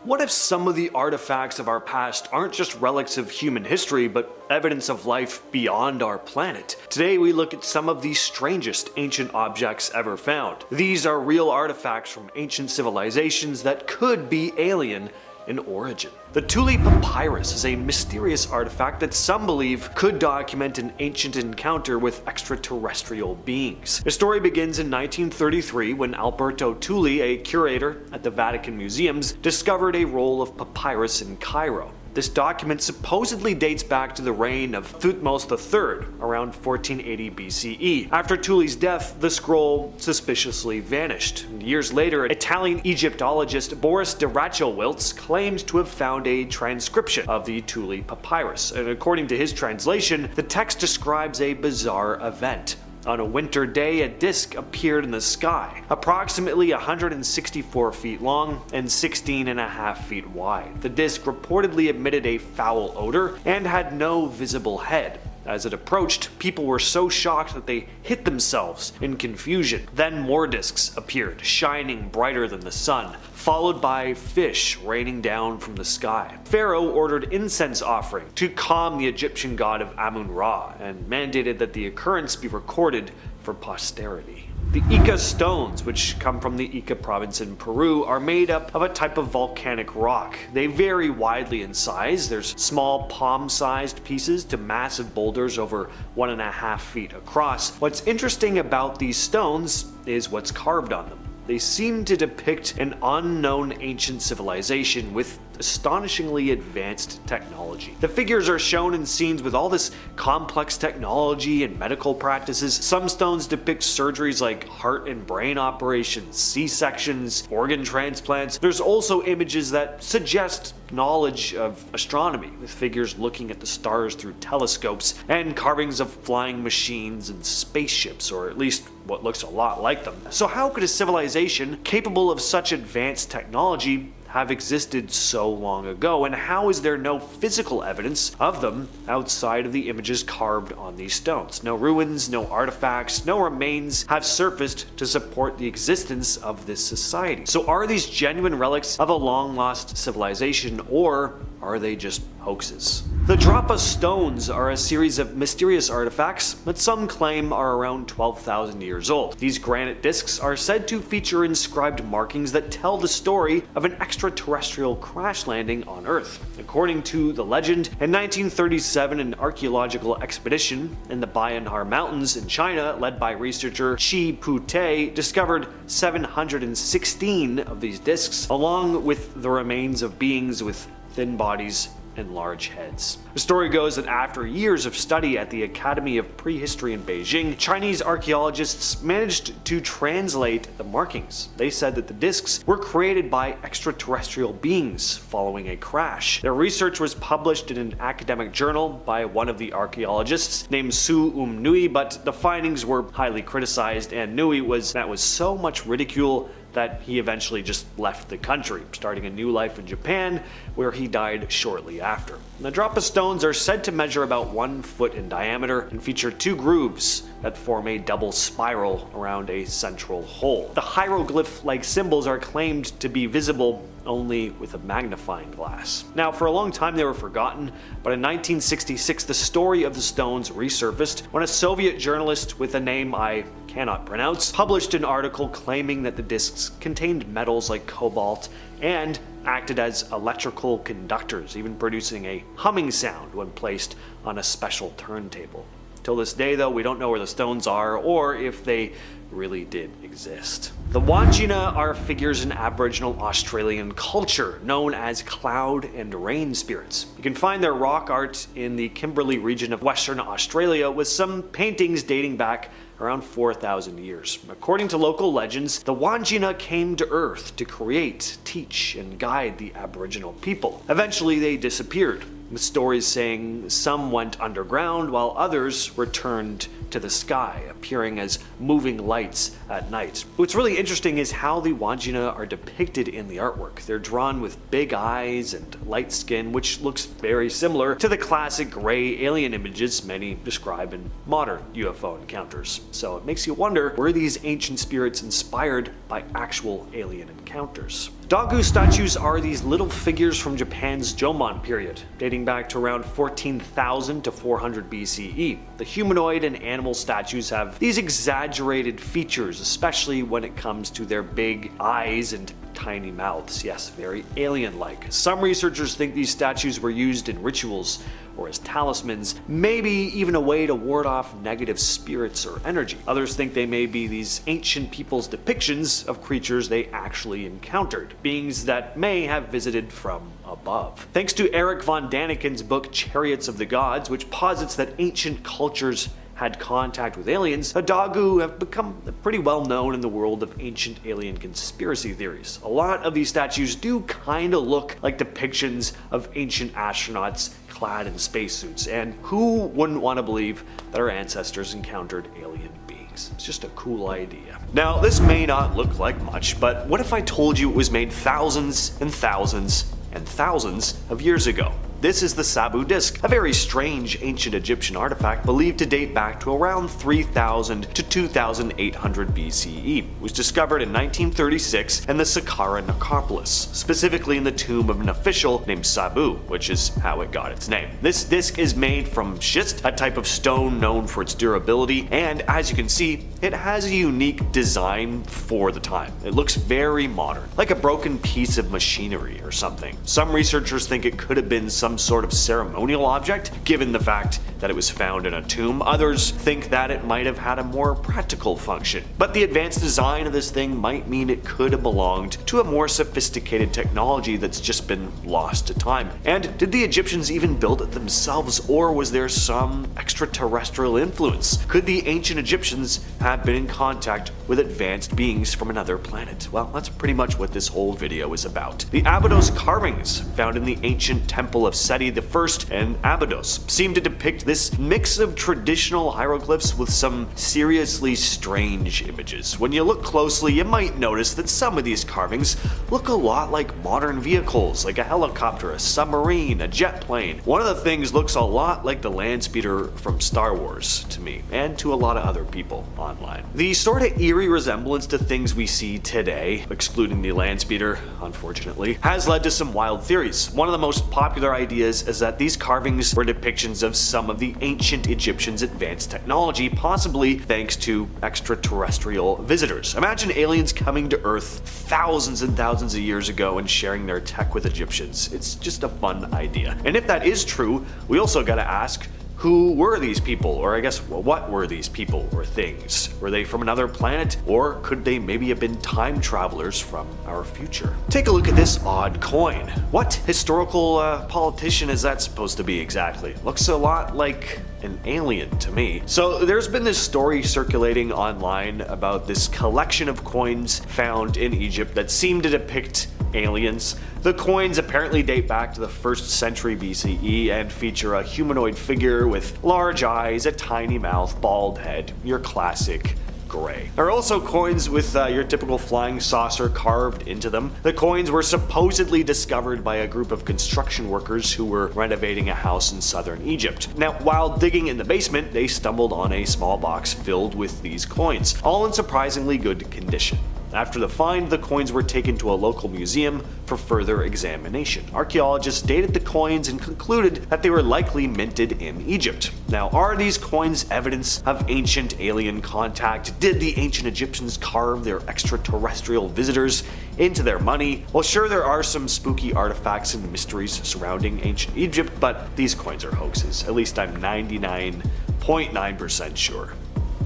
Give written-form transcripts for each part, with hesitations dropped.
What if some of the artifacts of our past aren't just relics of human history, but evidence of life beyond our planet? Today we look at some of the strangest ancient objects ever found. These are real artifacts from ancient civilizations that could be alien in origin. The Thule Papyrus is a mysterious artifact that some believe could document an ancient encounter with extraterrestrial beings. The story begins in 1933 when Alberto Thule, a curator at the Vatican Museums, discovered a roll of papyrus in Cairo. This document supposedly dates back to the reign of Thutmose III, around 1480 BCE. After Thule's death, the scroll suspiciously vanished. Years later, Italian Egyptologist Boris de Rachowiltz claimed to have found a transcription of the Thule Papyrus, and according to his translation, the text describes a bizarre event. On a winter day, a disk appeared in the sky, approximately 164 feet long and 16.5 feet wide. The disk reportedly emitted a foul odor and had no visible head. As it approached, people were so shocked that they hit themselves in confusion. Then more disks appeared, shining brighter than the sun, followed by fish raining down from the sky. Pharaoh ordered incense offering to calm the Egyptian god of Amun-Ra and mandated that the occurrence be recorded for posterity. The Ica stones, which come from the Ica province in Peru, are made up of a type of volcanic rock. They vary widely in size. There's small palm-sized pieces to massive boulders over 1.5 feet across. What's interesting about these stones is what's carved on them. They seem to depict an unknown ancient civilization with astonishingly advanced technology. The figures are shown in scenes with all this complex technology and medical practices. Some stones depict surgeries like heart and brain operations, C-sections, organ transplants. There's also images that suggest knowledge of astronomy, with figures looking at the stars through telescopes and carvings of flying machines and spaceships, or at least what looks a lot like them. So how could a civilization capable of such advanced technology have existed so long ago, and how is there no physical evidence of them outside of the images carved on these stones? No ruins, no artifacts, no remains have surfaced to support the existence of this society. So are these genuine relics of a long-lost civilization, or are they just hoaxes? The Drapa stones are a series of mysterious artifacts that some claim are around 12,000 years old. These granite discs are said to feature inscribed markings that tell the story of an extraterrestrial crash landing on Earth. According to the legend, in 1937 an archaeological expedition in the Bayanhar Mountains in China, led by researcher Qi Pute, discovered 716 of these discs, along with the remains of beings with thin bodies and large heads. The story goes that after years of study at the Academy of Prehistory in Beijing, Chinese archaeologists managed to translate the markings. They said that the discs were created by extraterrestrial beings following a crash. Their research was published in an academic journal by one of the archaeologists named Su Nui, but the findings were highly criticized, and Nui was met with so much ridicule that he eventually just left the country, starting a new life in Japan, where he died shortly after. The Drapa stones are said to measure about 1 foot in diameter and feature 2 grooves that form a double spiral around a central hole. The hieroglyph-like symbols are claimed to be visible only with a magnifying glass. Now, for a long time they were forgotten, but in 1966 the story of the stones resurfaced when a Soviet journalist with a name I cannot pronounce published an article claiming that the discs contained metals like cobalt and acted as electrical conductors, even producing a humming sound when placed on a special turntable. Till this day, though, we don't know where the stones are or if they really did exist. The Wandjina are figures in Aboriginal Australian culture known as cloud and rain spirits. You can find their rock art in the Kimberley region of Western Australia, with some paintings dating back around 4,000 years. According to local legends, the Wandjina came to Earth to create, teach, and guide the Aboriginal people. Eventually they disappeared, with stories saying some went underground while others returned to the sky, appearing as moving lights at night. What's really interesting is how the Wandjina are depicted in the artwork. They're drawn with big eyes and light skin, which looks very similar to the classic gray alien images many describe in modern UFO encounters. So it makes you wonder, were these ancient spirits inspired by actual alien encounters? Dagu statues are these little figures from Japan's Jomon period, dating back to around 14,000 to 400 BCE. The humanoid and animal statues have these exaggerated features, especially when it comes to their big eyes and tiny mouths. Yes, very alien-like. Some researchers think these statues were used in rituals or as talismans, maybe even a way to ward off negative spirits or energy. Others think they may be these ancient people's depictions of creatures they actually encountered, beings that may have visited from above. Thanks to Eric von Daniken's book Chariots of the Gods, which posits that ancient cultures had contact with aliens, Dagu have become pretty well known in the world of ancient alien conspiracy theories. A lot of these statues do kinda look like depictions of ancient astronauts clad in spacesuits, and who wouldn't want to believe that our ancestors encountered alien beings? It's just a cool idea. Now, this may not look like much, but what if I told you it was made thousands and thousands and thousands of years ago? This is the Sabu disc, a very strange ancient Egyptian artifact believed to date back to around 3000 to 2800 BCE. It was discovered in 1936 in the Saqqara necropolis, specifically in the tomb of an official named Sabu, which is how it got its name. This disc is made from schist, a type of stone known for its durability, and as you can see, it has a unique design for the time. It looks very modern, like a broken piece of machinery or something. Some researchers think it could have been some sort of ceremonial object, given the fact that it was found in a tomb. Others think that it might have had a more practical function. But the advanced design of this thing might mean it could have belonged to a more sophisticated technology that's just been lost to time. And did the Egyptians even build it themselves, or was there some extraterrestrial influence? Could the ancient Egyptians have been in contact with advanced beings from another planet? Well, that's pretty much what this whole video is about. The Abydos carvings found in the ancient temple of Seti I and Abydos seem to depict this mix of traditional hieroglyphs with some seriously strange images. When you look closely, you might notice that some of these carvings look a lot like modern vehicles, like a helicopter, a submarine, a jet plane. One of the things looks a lot like the land speeder from Star Wars to me, and to a lot of other people online. The sort of eerie resemblance to things we see today, excluding the land speeder, unfortunately, has led to some wild theories. One of the most popular ideas is that these carvings were depictions of some of the ancient Egyptians' advanced technology, possibly thanks to extraterrestrial visitors. Imagine aliens coming to Earth thousands and thousands of years ago and sharing their tech with Egyptians. It's just a fun idea. And if that is true, we also gotta ask, who were these people? Or I guess, well, what were these people or things? Were they from another planet? Or could they maybe have been time travelers from our future? Take a look at this odd coin. What historical politician is that supposed to be exactly? Looks a lot like an alien to me. So there's been this story circulating online about this collection of coins found in Egypt that seem to depict aliens. The coins apparently date back to the 1st century BCE and feature a humanoid figure with large eyes, a tiny mouth, bald head, your classic gray. There are also coins with your typical flying saucer carved into them. The coins were supposedly discovered by a group of construction workers who were renovating a house in southern Egypt. Now, while digging in the basement, they stumbled on a small box filled with these coins, all in surprisingly good condition. After the find, the coins were taken to a local museum for further examination. Archaeologists dated the coins and concluded that they were likely minted in Egypt. Now, are these coins evidence of ancient alien contact? Did the ancient Egyptians carve their extraterrestrial visitors into their money? Well, sure, there are some spooky artifacts and mysteries surrounding ancient Egypt, but these coins are hoaxes. At least I'm 99.9% sure.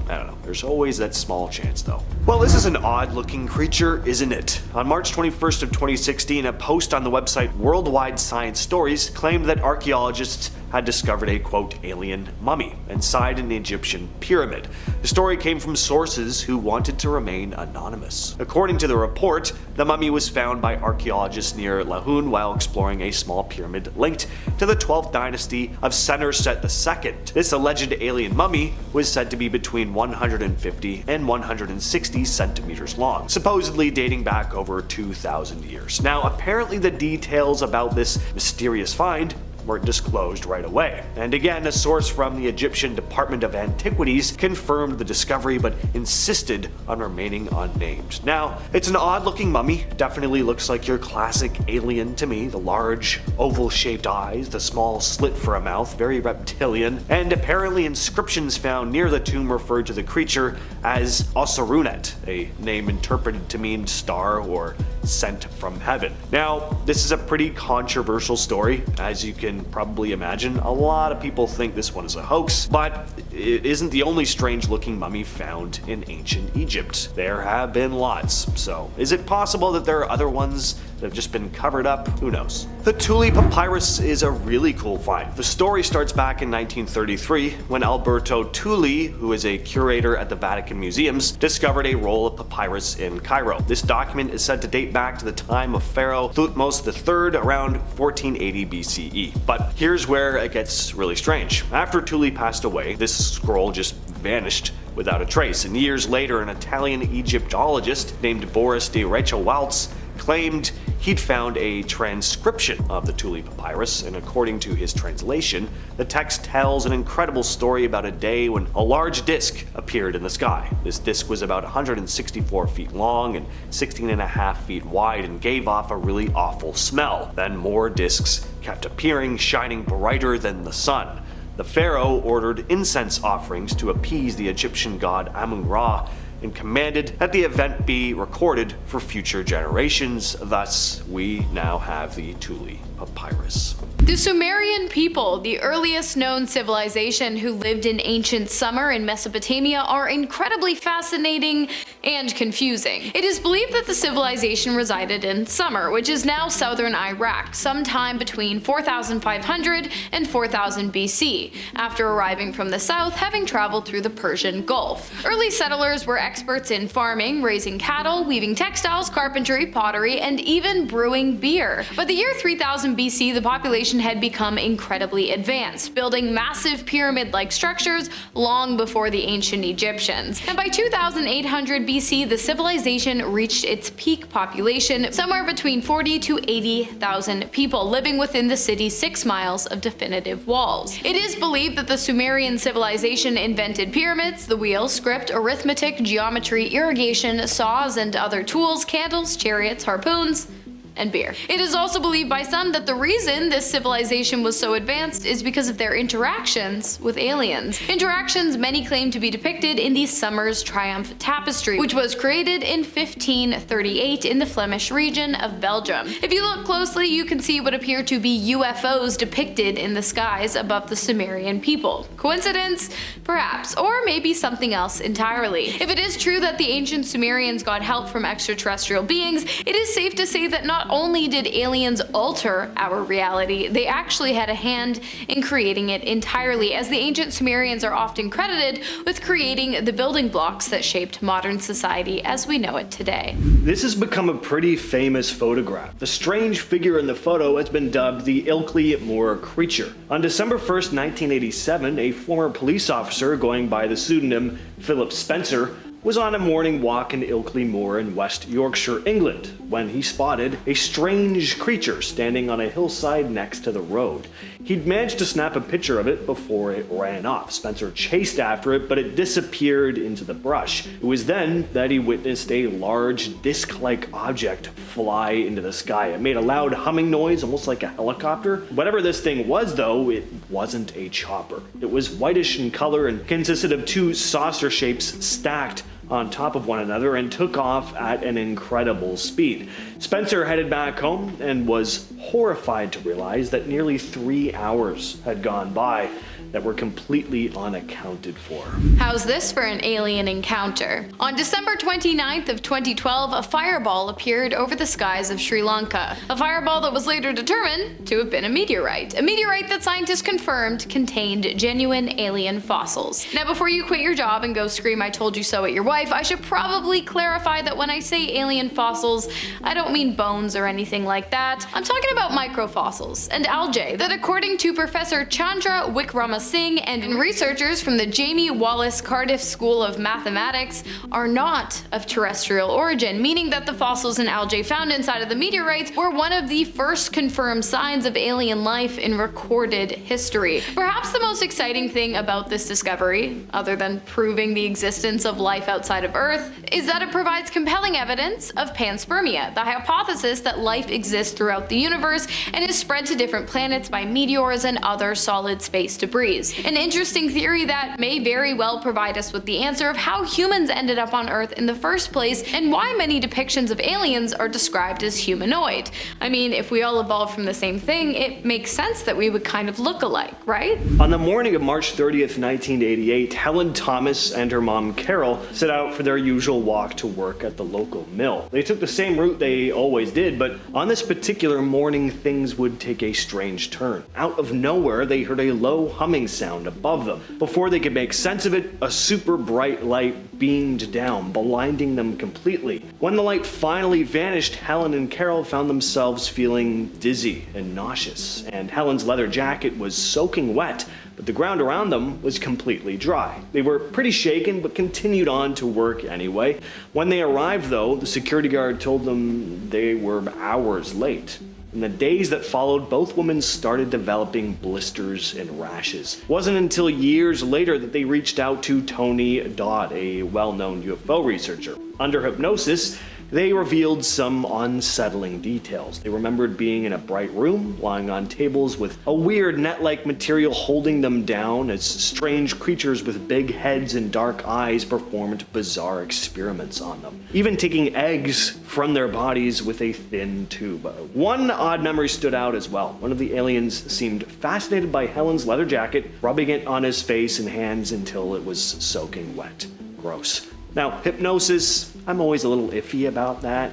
I don't know, there's always that small chance though. Well, this is an odd looking creature, isn't it? On March 21st of 2016, a post on the website Worldwide Science Stories claimed that archaeologists had discovered a, quote, alien mummy inside an Egyptian pyramid. The story came from sources who wanted to remain anonymous. According to the report, the mummy was found by archaeologists near Lahoun while exploring a small pyramid linked to the 12th dynasty of Senusret II. This alleged alien mummy was said to be between 150 and 160 centimeters long, supposedly dating back over 2,000 years. Now, apparently the details about this mysterious find weren't disclosed right away. And again, a source from the Egyptian Department of Antiquities confirmed the discovery but insisted on remaining unnamed. Now, it's an odd-looking mummy, definitely looks like your classic alien to me, the large oval-shaped eyes, the small slit for a mouth, very reptilian, and apparently inscriptions found near the tomb referred to the creature as Osserunet, a name interpreted to mean star or sent from heaven. Now, this is a pretty controversial story, as you can probably imagine. A lot of people think this one is a hoax, but it isn't the only strange-looking mummy found in ancient Egypt. There have been lots, so is it possible that there are other ones that have just been covered up? Who knows? The Thule papyrus is a really cool find. The story starts back in 1933 when Alberto Thule, who is a curator at the Vatican Museums, discovered a roll of papyrus in Cairo. This document is said to date back to the time of Pharaoh Thutmose III around 1480 BCE. But here's where it gets really strange. After Thule passed away, this scroll just vanished without a trace, and years later an Italian Egyptologist named Boris de Rechewaltz claimed he'd found a transcription of the Thule papyrus, and according to his translation, the text tells an incredible story about a day when a large disc appeared in the sky. This disc was about 164 feet long and 16.5 feet wide and gave off a really awful smell. Then more discs kept appearing, shining brighter than the sun. The pharaoh ordered incense offerings to appease the Egyptian god Amun-Ra and commanded that the event be recorded for future generations. Thus, we now have the Thule papyrus. The Sumerian people, the earliest known civilization who lived in ancient Sumer in Mesopotamia, are incredibly fascinating and confusing. It is believed that the civilization resided in Sumer, which is now southern Iraq, sometime between 4500 and 4000 BC, after arriving from the south, having traveled through the Persian Gulf. Early settlers were experts in farming, raising cattle, weaving textiles, carpentry, pottery, and even brewing beer. By the year 3000 BC, the population had become incredibly advanced, building massive pyramid-like structures long before the ancient Egyptians. And by 2800 BC, the civilization reached its peak population, somewhere between 40 to 80,000 people living within the city's 6 miles of definitive walls. It is believed that the Sumerian civilization invented pyramids, the wheel, script, arithmetic, geometry, irrigation, saws and other tools, candles, chariots, harpoons, and beer. It is also believed by some that the reason this civilization was so advanced is because of their interactions with aliens. Interactions many claim to be depicted in the Summer's Triumph Tapestry, which was created in 1538 in the Flemish region of Belgium. If you look closely, you can see what appear to be UFOs depicted in the skies above the Sumerian people. Coincidence? Perhaps, or maybe something else entirely. If it is true that the ancient Sumerians got help from extraterrestrial beings, it is safe to say that not only did aliens alter our reality, they actually had a hand in creating it entirely, as the ancient Sumerians are often credited with creating the building blocks that shaped modern society as we know it today. This has become a pretty famous photograph. The strange figure in the photo has been dubbed the Ilkley Moor creature. On December 1st, 1987, a former police officer going by the pseudonym Philip Spencer was on a morning walk in Ilkley Moor in West Yorkshire, England, when he spotted a strange creature standing on a hillside next to the road. He'd managed to snap a picture of it before it ran off. Spencer chased after it, but it disappeared into the brush. It was then that he witnessed a large disc-like object fly into the sky. It made a loud humming noise, almost like a helicopter. Whatever this thing was, though, it wasn't a chopper. It was whitish in color and consisted of 2 saucer shapes stacked on top of one another and took off at an incredible speed. Spencer headed back home and was horrified to realize that nearly 3 hours had gone by that were completely unaccounted for. How's this for an alien encounter? On December 29th of 2012, a fireball appeared over the skies of Sri Lanka. A fireball that was later determined to have been a meteorite. A meteorite that scientists confirmed contained genuine alien fossils. Now before you quit your job and go scream "I told you so" at your wife, I should probably clarify that when I say alien fossils, I don't mean bones or anything like that. I'm talking about microfossils and algae that, according to Professor Chandra Wickramasinghe Singh and researchers from the Jamie Wallace Cardiff School of Mathematics are not of terrestrial origin, meaning that the fossils and algae found inside of the meteorites were one of the first confirmed signs of alien life in recorded history. Perhaps the most exciting thing about this discovery, other than proving the existence of life outside of Earth, is that it provides compelling evidence of panspermia, the hypothesis that life exists throughout the universe and is spread to different planets by meteors and other solid space debris. An interesting theory that may very well provide us with the answer of how humans ended up on Earth in the first place and why many depictions of aliens are described as humanoid. I mean, if we all evolved from the same thing, it makes sense that we would kind of look alike, right? On the morning of March 30th, 1988, Helen Thomas and her mom Carol set out for their usual walk to work at the local mill. They took the same route they always did, but on this particular morning, things would take a strange turn. Out of nowhere, they heard a low humming sound above them. Before they could make sense of it, a super bright light beamed down, blinding them completely. When the light finally vanished, Helen and Carol found themselves feeling dizzy and nauseous, and Helen's leather jacket was soaking wet, but the ground around them was completely dry. They were pretty shaken, but continued on to work anyway. When they arrived, though, the security guard told them they were hours late. In the days that followed, both women started developing blisters and rashes. It wasn't until years later that they reached out to Tony Dodd, a well-known UFO researcher. Under hypnosis, they revealed some unsettling details. They remembered being in a bright room, lying on tables with a weird net-like material holding them down as strange creatures with big heads and dark eyes performed bizarre experiments on them, even taking eggs from their bodies with a thin tube. One odd memory stood out as well. One of the aliens seemed fascinated by Helen's leather jacket, rubbing it on his face and hands until it was soaking wet. Gross. Now, hypnosis, I'm always a little iffy about that,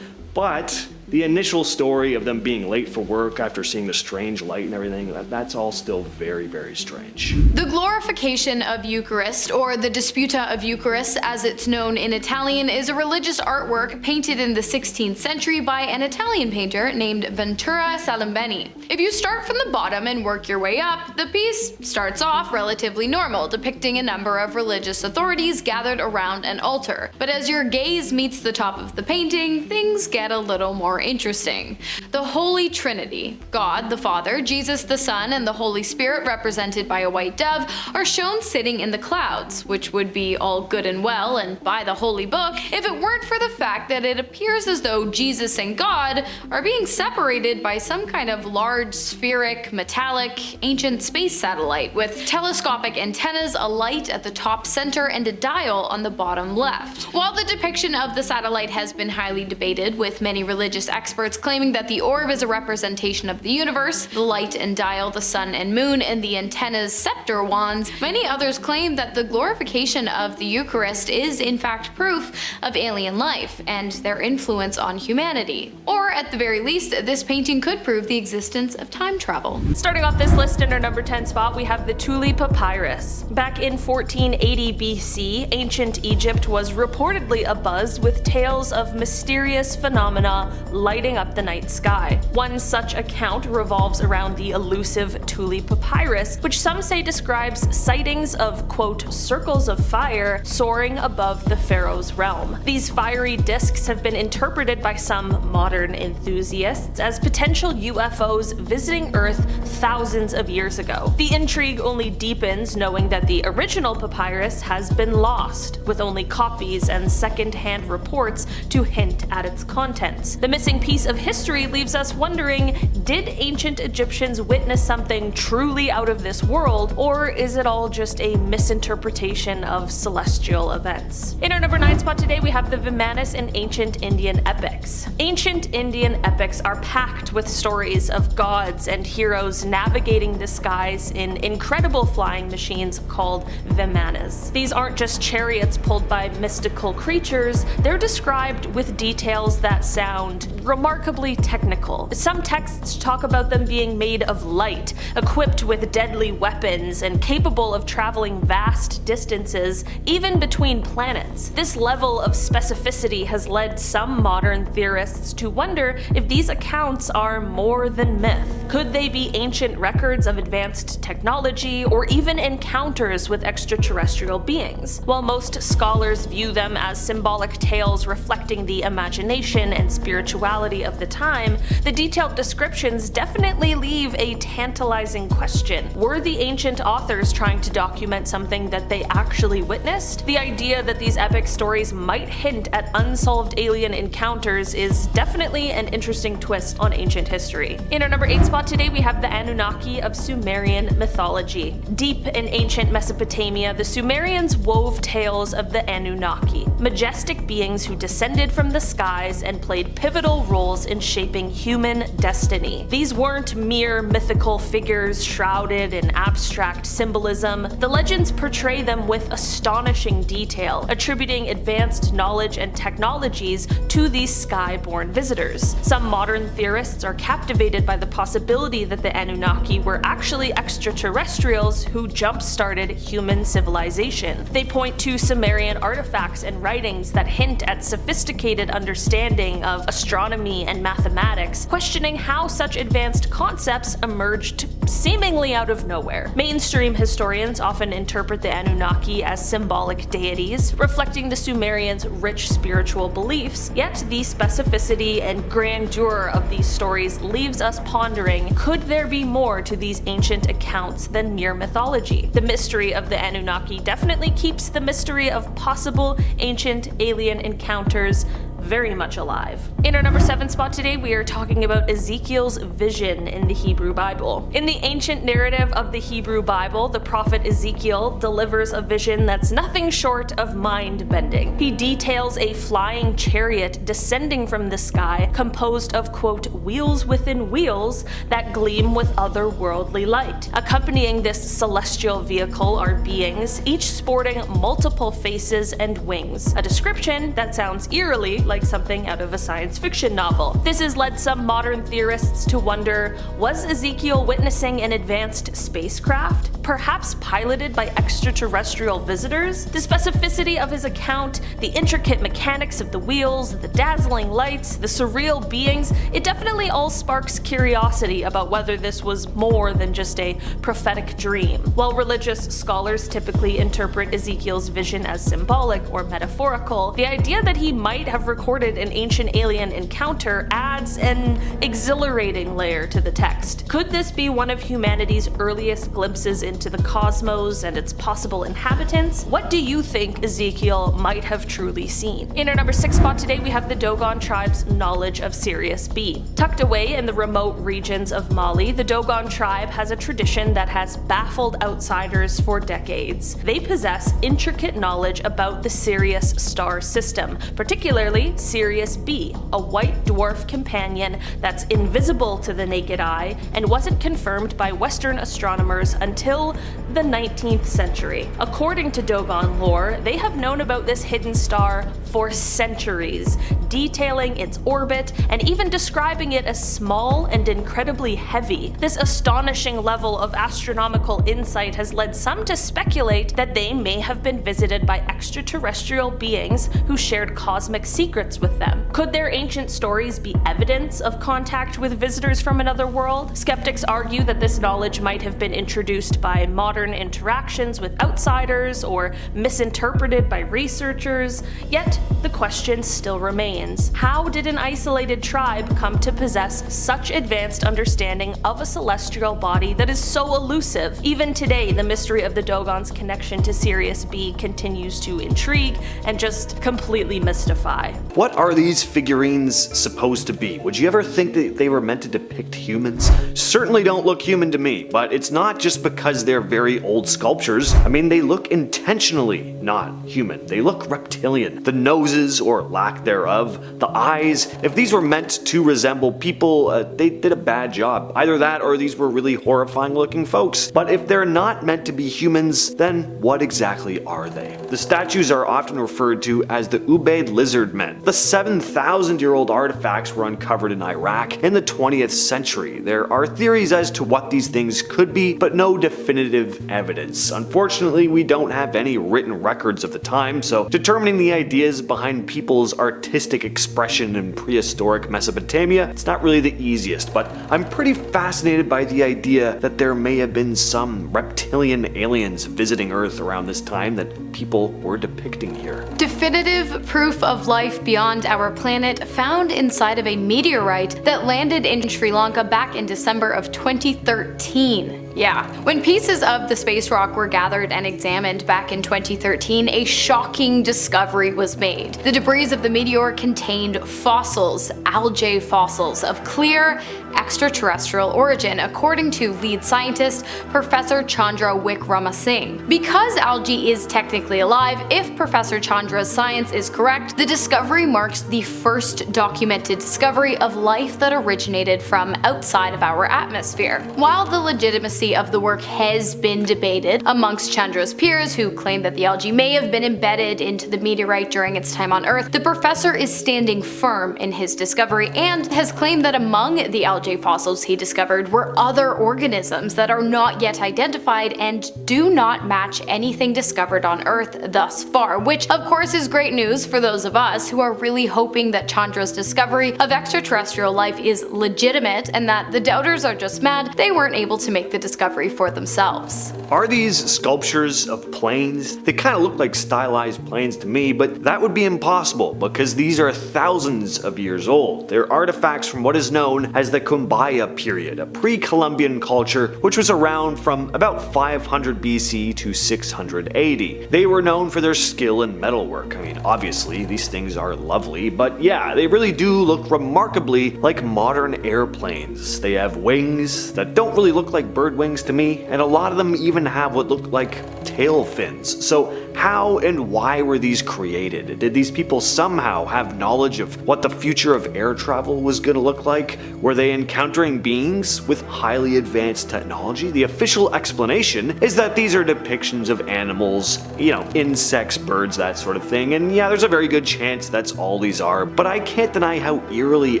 but the initial story of them being late for work after seeing the strange light and everything, that's all still very, very strange. The glorification of Eucharist, or the Disputa of Eucharist as it's known in Italian, is a religious artwork painted in the 16th century by an Italian painter named Ventura Salimbeni. If you start from the bottom and work your way up, the piece starts off relatively normal, depicting a number of religious authorities gathered around an altar. But as your gaze meets the top of the painting, things get a little more interesting. The Holy Trinity, God the Father, Jesus the Son, and the Holy Spirit, represented by a white dove, are shown sitting in the clouds, which would be all good and well and by the Holy Book if it weren't for the fact that it appears as though Jesus and God are being separated by some kind of large, spheric, metallic, ancient space satellite with telescopic antennas, a light at the top center, and a dial on the bottom left. While the depiction of the satellite has been highly debated, with many religious experts claiming that the orb is a representation of the universe, the light and dial the sun and moon, and the antennas scepter wands, many others claim that the glorification of the Eucharist is in fact proof of alien life and their influence on humanity. Or at the very least, this painting could prove the existence of time travel. Starting off this list in our number 10 spot, we have the Thule Papyrus. Back in 1480 BC, ancient Egypt was reportedly abuzz with tales of mysterious phenomena lighting up the night sky. One such account revolves around the elusive Thule Papyrus, which some say describes sightings of, quote, circles of fire soaring above the pharaoh's realm. These fiery discs have been interpreted by some modern enthusiasts as potential UFOs visiting Earth thousands of years ago. The intrigue only deepens knowing that the original papyrus has been lost, with only copies and second-hand reports to hint at its contents. The missing piece of history leaves us wondering, did ancient Egyptians witness something truly out of this world, or is it all just a misinterpretation of celestial events? In our number 9 spot today, we have the Vimanis and ancient Indian epics. Ancient Indian epics are packed with stories of gods and heroes navigating the skies in incredible flying machines called Vimanas. These aren't just chariots pulled by mystical creatures, they're described with details that sound remarkably technical. Some texts talk about them being made of light, equipped with deadly weapons, and capable of traveling vast distances, even between planets. This level of specificity has led some modern theorists to wonder if these accounts are more than myth. Could they be ancient records of advanced technology, or even encounters with extraterrestrial beings? While most scholars view them as symbolic tales reflecting the imagination and spirituality of the time, the detailed descriptions definitely leave a tantalizing question. Were the ancient authors trying to document something that they actually witnessed? The idea that these epic stories might hint at unsolved alien encounters is definitely an interesting twist on ancient history. In our number 8 spot today, we have the Anunnaki of Sumerian mythology. Deep in ancient Mesopotamia, the Sumerians wove tales of the Anunnaki, majestic beings who descended from the skies and played pivotal roles in shaping human destiny. These weren't mere mythical figures shrouded in abstract symbolism. The legends portray them with astonishing detail, attributing advanced knowledge and technologies to these sky-born visitors. Some modern theorists are captivated by the possibility that the Anunnaki were actually extraterrestrials who jump-started human civilization. They point to Sumerian artifacts and writings that hint at sophisticated understanding of astronomy and mathematics, questioning how such advanced concepts emerged seemingly out of nowhere. Mainstream historians often interpret the Anunnaki as symbolic deities, reflecting the Sumerians' rich spiritual beliefs, yet the specificity and grandeur of these stories leaves us pondering, could there be more to these ancient accounts than mere mythology? The mystery of the Anunnaki definitely keeps the mystery of possible ancient alien encounters very much alive. In our number 7 spot today, we are talking about Ezekiel's vision in the Hebrew Bible. In the ancient narrative of the Hebrew Bible, the prophet Ezekiel delivers a vision that's nothing short of mind-bending. He details a flying chariot descending from the sky, composed of, quote, wheels within wheels that gleam with otherworldly light. Accompanying this celestial vehicle are beings, each sporting multiple faces and wings. A description that sounds eerily like something out of a science fiction novel. This has led some modern theorists to wonder, was Ezekiel witnessing an advanced spacecraft, perhaps piloted by extraterrestrial visitors? The specificity of his account, the intricate mechanics of the wheels, the dazzling lights, the surreal beings, it definitely all sparks curiosity about whether this was more than just a prophetic dream. While religious scholars typically interpret Ezekiel's vision as symbolic or metaphorical, the idea that he might have recorded an ancient alien encounter adds an exhilarating layer to the text. Could this be one of humanity's earliest glimpses into the cosmos and its possible inhabitants? What do you think Ezekiel might have truly seen? In our number 6 spot today, we have the Dogon tribe's knowledge of Sirius B. Tucked away in the remote regions of Mali, the Dogon tribe has a tradition that has baffled outsiders for decades. They possess intricate knowledge about the Sirius star system, particularly Sirius B, a white dwarf companion that's invisible to the naked eye and wasn't confirmed by Western astronomers until the 19th century. According to Dogon lore, they have known about this hidden star for centuries, detailing its orbit and even describing it as small and incredibly heavy. This astonishing level of astronomical insight has led some to speculate that they may have been visited by extraterrestrial beings who shared cosmic secrets with them. Could their ancient stories be evidence of contact with visitors from another world? Skeptics argue that this knowledge might have been introduced by modern interactions with outsiders or misinterpreted by researchers, yet the question still remains. How did an isolated tribe come to possess such advanced understanding of a celestial body that is so elusive? Even today, the mystery of the Dogon's connection to Sirius B continues to intrigue and just completely mystify. What are these figurines supposed to be? Would you ever think that they were meant to depict humans? Certainly don't look human to me, but it's not just because they're very old sculptures. I mean, they look intentionally not human. They look reptilian. The noses, or lack thereof, the eyes, if these were meant to resemble people, they did a bad job. Either that or these were really horrifying looking folks. But if they're not meant to be humans, then what exactly are they? The statues are often referred to as the Ubaid lizard men. even. The 7,000-year-old artifacts were uncovered in Iraq in the 20th century. There are theories as to what these things could be, but no definitive evidence. Unfortunately, we don't have any written records of the time, so determining the ideas behind people's artistic expression in prehistoric Mesopotamia, it's not really the easiest, but I'm pretty fascinated by the idea that there may have been some reptilian aliens visiting Earth around this time that people were depicting here. Definitive proof of life beyond our planet found inside of a meteorite that landed in Sri Lanka back in December of 2013. Yeah. When pieces of the space rock were gathered and examined back in 2013, a shocking discovery was made. The debris of the meteor contained fossils, algae fossils, of clear extraterrestrial origin, according to lead scientist Professor Chandra Wickramasinghe. Because algae is technically alive, if Professor Chandra's science is correct, the discovery marks the first documented discovery of life that originated from outside of our atmosphere. While the legitimacy of the work has been debated amongst Chandra's peers, who claim that the algae may have been embedded into the meteorite during its time on Earth, the professor is standing firm in his discovery and has claimed that among the algae fossils he discovered were other organisms that are not yet identified and do not match anything discovered on Earth thus far, which of course is great news for those of us who are really hoping that Chandra's discovery of extraterrestrial life is legitimate and that the doubters are just mad they weren't able to make the discovery for themselves. Are these sculptures of planes? They kind of look like stylized planes to me, but that would be impossible because these are thousands of years old. They're artifacts from what is known as the Kumbaya period, a pre-Columbian culture which was around from about 500 BC to 680. They were known for their skill in metalwork. I mean, obviously these things are lovely, but yeah, they really do look remarkably like modern airplanes. They have wings that don't really look like bird wings to me, and a lot of them even have what look like tail fins. So how and why were these created? Did these people somehow have knowledge of what the future of air travel was going to look like? Were they encountering beings with highly advanced technology? The official explanation is that these are depictions of animals, insects, birds, that sort of thing, and yeah, there's a very good chance that's all these are, but I can't deny how eerily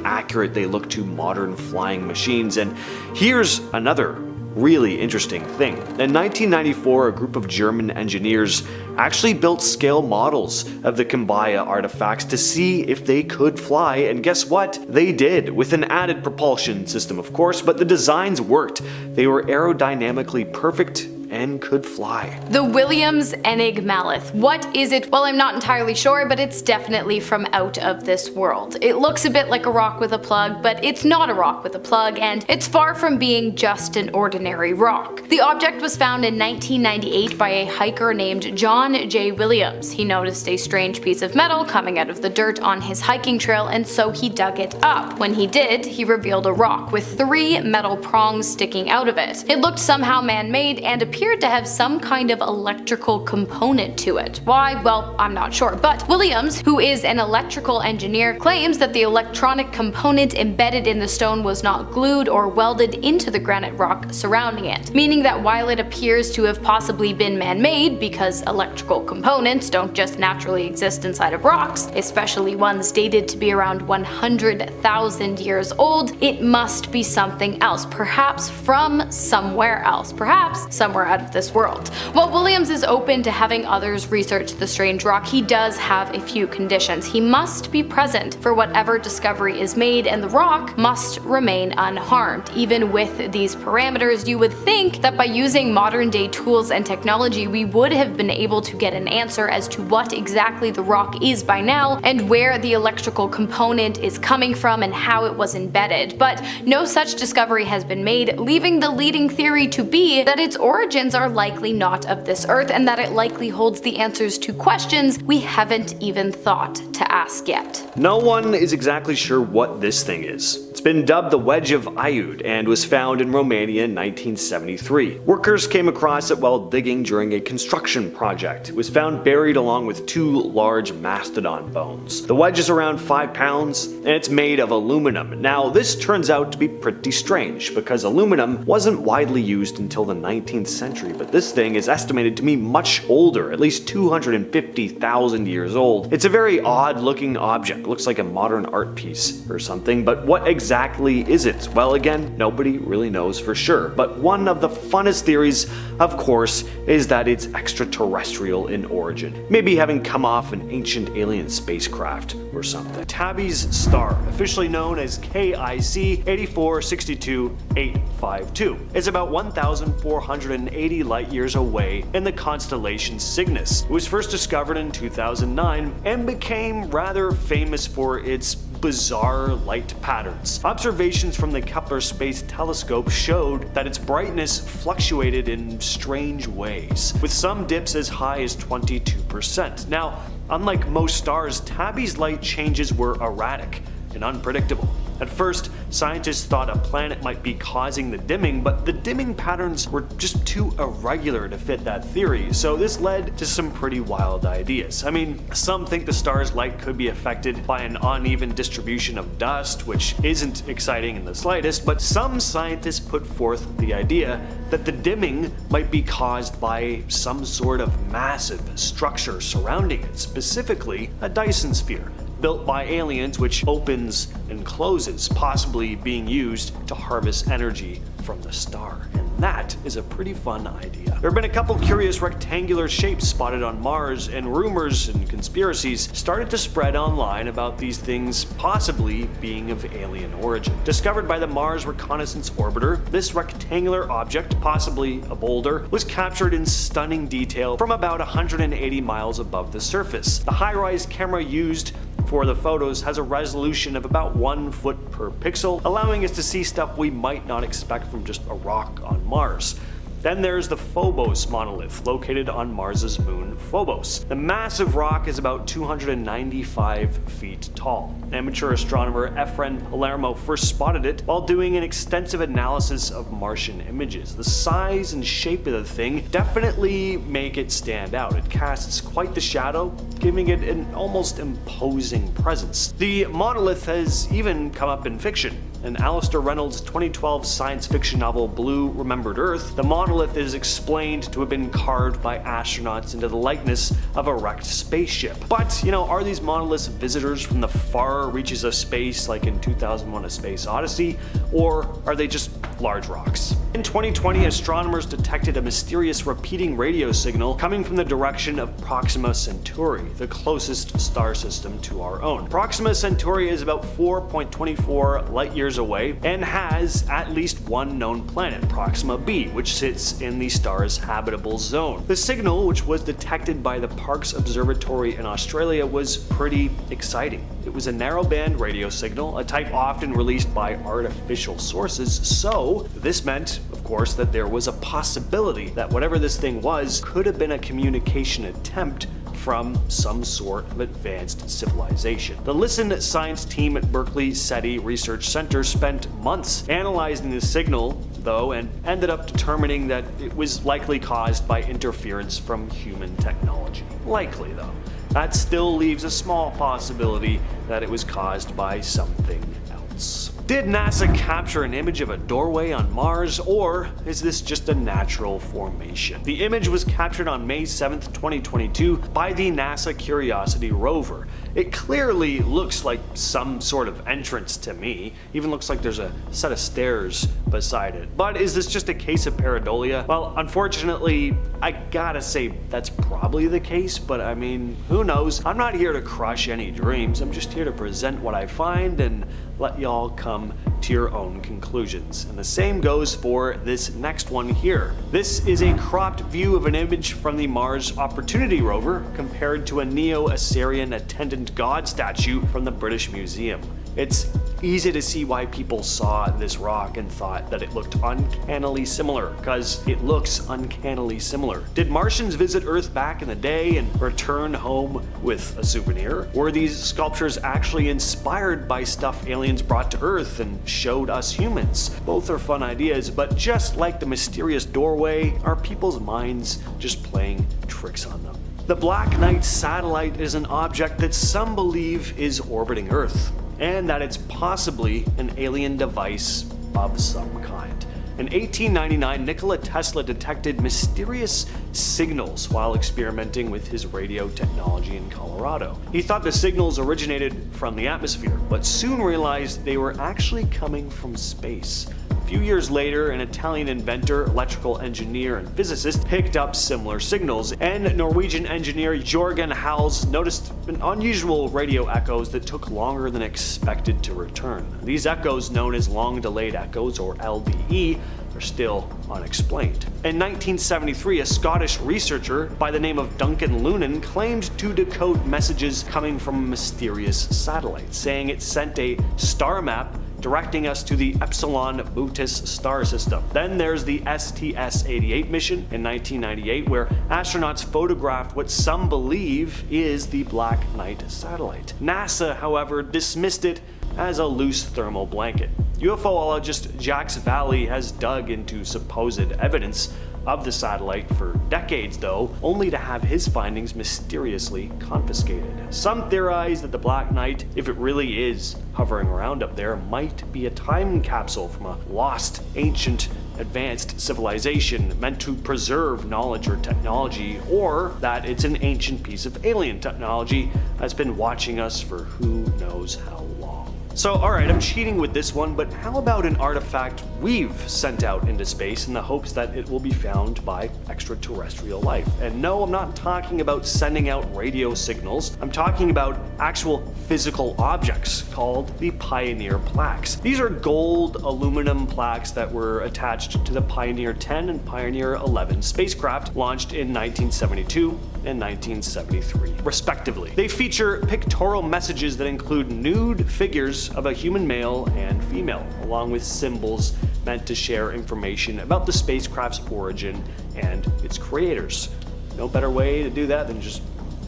accurate they look to modern flying machines. And here's another really interesting thing. In 1994, a group of German engineers actually built scale models of the Kumbaya artifacts to see if they could fly, and guess what? They did, with an added propulsion system of course, but the designs worked. They were aerodynamically perfect and could fly. The Williams enigmalith. What is it? Well, I'm not entirely sure, but it's definitely from out of this world. It looks a bit like a rock with a plug, but it's not a rock with a plug, and it's far from being just an ordinary rock. The object was found in 1998 by a hiker named John J. Williams. He noticed a strange piece of metal coming out of the dirt on his hiking trail, and so he dug it up. When he did, he revealed a rock with 3 metal prongs sticking out of it. It looked somehow man-made and appeared to have some kind of electrical component to it. Why? Well, I'm not sure, but Williams, who is an electrical engineer, claims that the electronic component embedded in the stone was not glued or welded into the granite rock surrounding it, meaning that while it appears to have possibly been man-made, because electrical components don't just naturally exist inside of rocks, especially ones dated to be around 100,000 years old, it must be something else, perhaps from somewhere else, perhaps somewhere out of this world. While Williams is open to having others research the strange rock, he does have a few conditions. He must be present for whatever discovery is made, and the rock must remain unharmed. Even with these parameters, you would think that by using modern day tools and technology, we would have been able to get an answer as to what exactly the rock is by now, and where the electrical component is coming from and how it was embedded. But no such discovery has been made, leaving the leading theory to be that its origins are likely not of this earth, and that it likely holds the answers to questions we haven't even thought to ask yet. No one is exactly sure what this thing is. It's been dubbed the Wedge of Iud and was found in Romania in 1973. Workers came across it while digging during a construction project. It was found buried along with 2 large mastodon bones. The wedge is around 5 pounds and it's made of aluminum. Now, this turns out to be pretty strange because aluminum wasn't widely used until the 19th century, but this thing is estimated to be much older, at least 250,000 years old. It's a very odd looking object, looks like a modern art piece or something, but what exactly is it? Well, again, nobody really knows for sure, but one of the funnest theories, of course, is that it's extraterrestrial in origin, maybe having come off an ancient alien spacecraft or something. Tabby's star, officially known as KIC 8462852, is about 1,480 light years away in the constellation Cygnus. It was first discovered in 2009 and became rather famous for its bizarre light patterns. Observations from the Kepler Space Telescope showed that its brightness fluctuated in strange ways, with some dips as high as 22%. Now, unlike most stars, Tabby's light changes were erratic and unpredictable. At first, scientists thought a planet might be causing the dimming, but the dimming patterns were just too irregular to fit that theory, so this led to some pretty wild ideas. I mean, some think the star's light could be affected by an uneven distribution of dust, which isn't exciting in the slightest, but some scientists put forth the idea that the dimming might be caused by some sort of massive structure surrounding it, specifically a Dyson sphere, built by aliens, which opens and closes, possibly being used to harvest energy from the star. And that is a pretty fun idea. There have been a couple curious rectangular shapes spotted on Mars, and rumors and conspiracies started to spread online about these things possibly being of alien origin. Discovered by the Mars Reconnaissance Orbiter, this rectangular object, possibly a boulder, was captured in stunning detail from about 180 miles above the surface. The high-rise camera used for the photos has a resolution of about 1 foot per pixel, allowing us to see stuff we might not expect from just a rock on Mars. Then there's the Phobos monolith, located on Mars's moon Phobos. The massive rock is about 295 feet tall. Amateur astronomer Efren Palermo first spotted it while doing an extensive analysis of Martian images. The size and shape of the thing definitely make it stand out. It casts quite the shadow, giving it an almost imposing presence. The monolith has even come up in fiction. In Alistair Reynolds' 2012 science fiction novel Blue Remembered Earth, the monolith is explained to have been carved by astronauts into the likeness of a wrecked spaceship. But, are these monoliths visitors from the far reaches of space like in 2001: A Space Odyssey, or are they just large rocks? In 2020, astronomers detected a mysterious repeating radio signal coming from the direction of Proxima Centauri, the closest star system to our own. Proxima Centauri is about 4.24 light years away and has at least one known planet, Proxima b, which sits in the star's habitable zone. The signal, which was detected by the Parkes Observatory in Australia, was pretty exciting. It was a narrowband radio signal, a type often released by artificial sources, so this meant, of course, that there was a possibility that whatever this thing was could have been a communication attempt from some sort of advanced civilization. The Listen science team at Berkeley SETI Research Center spent months analyzing the signal, though, and ended up determining that it was likely caused by interference from human technology. Likely, though. That still leaves a small possibility that it was caused by something else. Did NASA capture an image of a doorway on Mars, or is this just a natural formation? The image was captured on May 7th, 2022 by the NASA Curiosity rover. It clearly looks like some sort of entrance to me. Even looks like there's a set of stairs beside it. But is this just a case of pareidolia? Well, unfortunately, I gotta say that's probably the case, but I mean, who knows? I'm not here to crush any dreams. I'm just here to present what I find and let y'all come to your own conclusions. And the same goes for this next one here. This is a cropped view of an image from the Mars Opportunity rover compared to a Neo-Assyrian attendant god statue from the British Museum. It's easy to see why people saw this rock and thought that it looked uncannily similar, because it looks uncannily similar. Did Martians visit Earth back in the day and return home with a souvenir? Were these sculptures actually inspired by stuff aliens brought to Earth and showed us humans? Both are fun ideas, but just like the mysterious doorway, are people's minds just playing tricks on them? The Black Knight satellite is an object that some believe is orbiting Earth, and that it's possibly an alien device of some kind. In 1899, Nikola Tesla detected mysterious signals while experimenting with his radio technology in Colorado. He thought the signals originated from the atmosphere, but soon realized they were actually coming from space. A few years later, an Italian inventor, electrical engineer, and physicist picked up similar signals, and Norwegian engineer Jørgen Hals noticed an unusual radio echoes that took longer than expected to return. These echoes, known as long-delayed echoes, or LDE, are still unexplained. In 1973, a Scottish researcher by the name of Duncan Lunan claimed to decode messages coming from a mysterious satellite, saying it sent a star map directing us to the Epsilon Bootis star system. Then there's the STS-88 mission in 1998, where astronauts photographed what some believe is the Black Knight satellite. NASA, however, dismissed it as a loose thermal blanket. UFOologist Jax Valley has dug into supposed evidence of the satellite for decades, though, only to have his findings mysteriously confiscated. Some theorize that the Black Knight, if it really is hovering around up there, might be a time capsule from a lost, ancient, advanced civilization meant to preserve knowledge or technology, or that it's an ancient piece of alien technology that's been watching us for who knows how long. So alright, I'm cheating with this one, but how about an artifact we've sent out into space in the hopes that it will be found by extraterrestrial life? And no, I'm not talking about sending out radio signals. I'm talking about actual physical objects called the Pioneer plaques. These are gold aluminum plaques that were attached to the Pioneer 10 and Pioneer 11 spacecraft launched in 1972 and 1973, respectively. They feature pictorial messages that include nude figures of a human male and female, along with symbols meant to share information about the spacecraft's origin and its creators. No better way to do that than just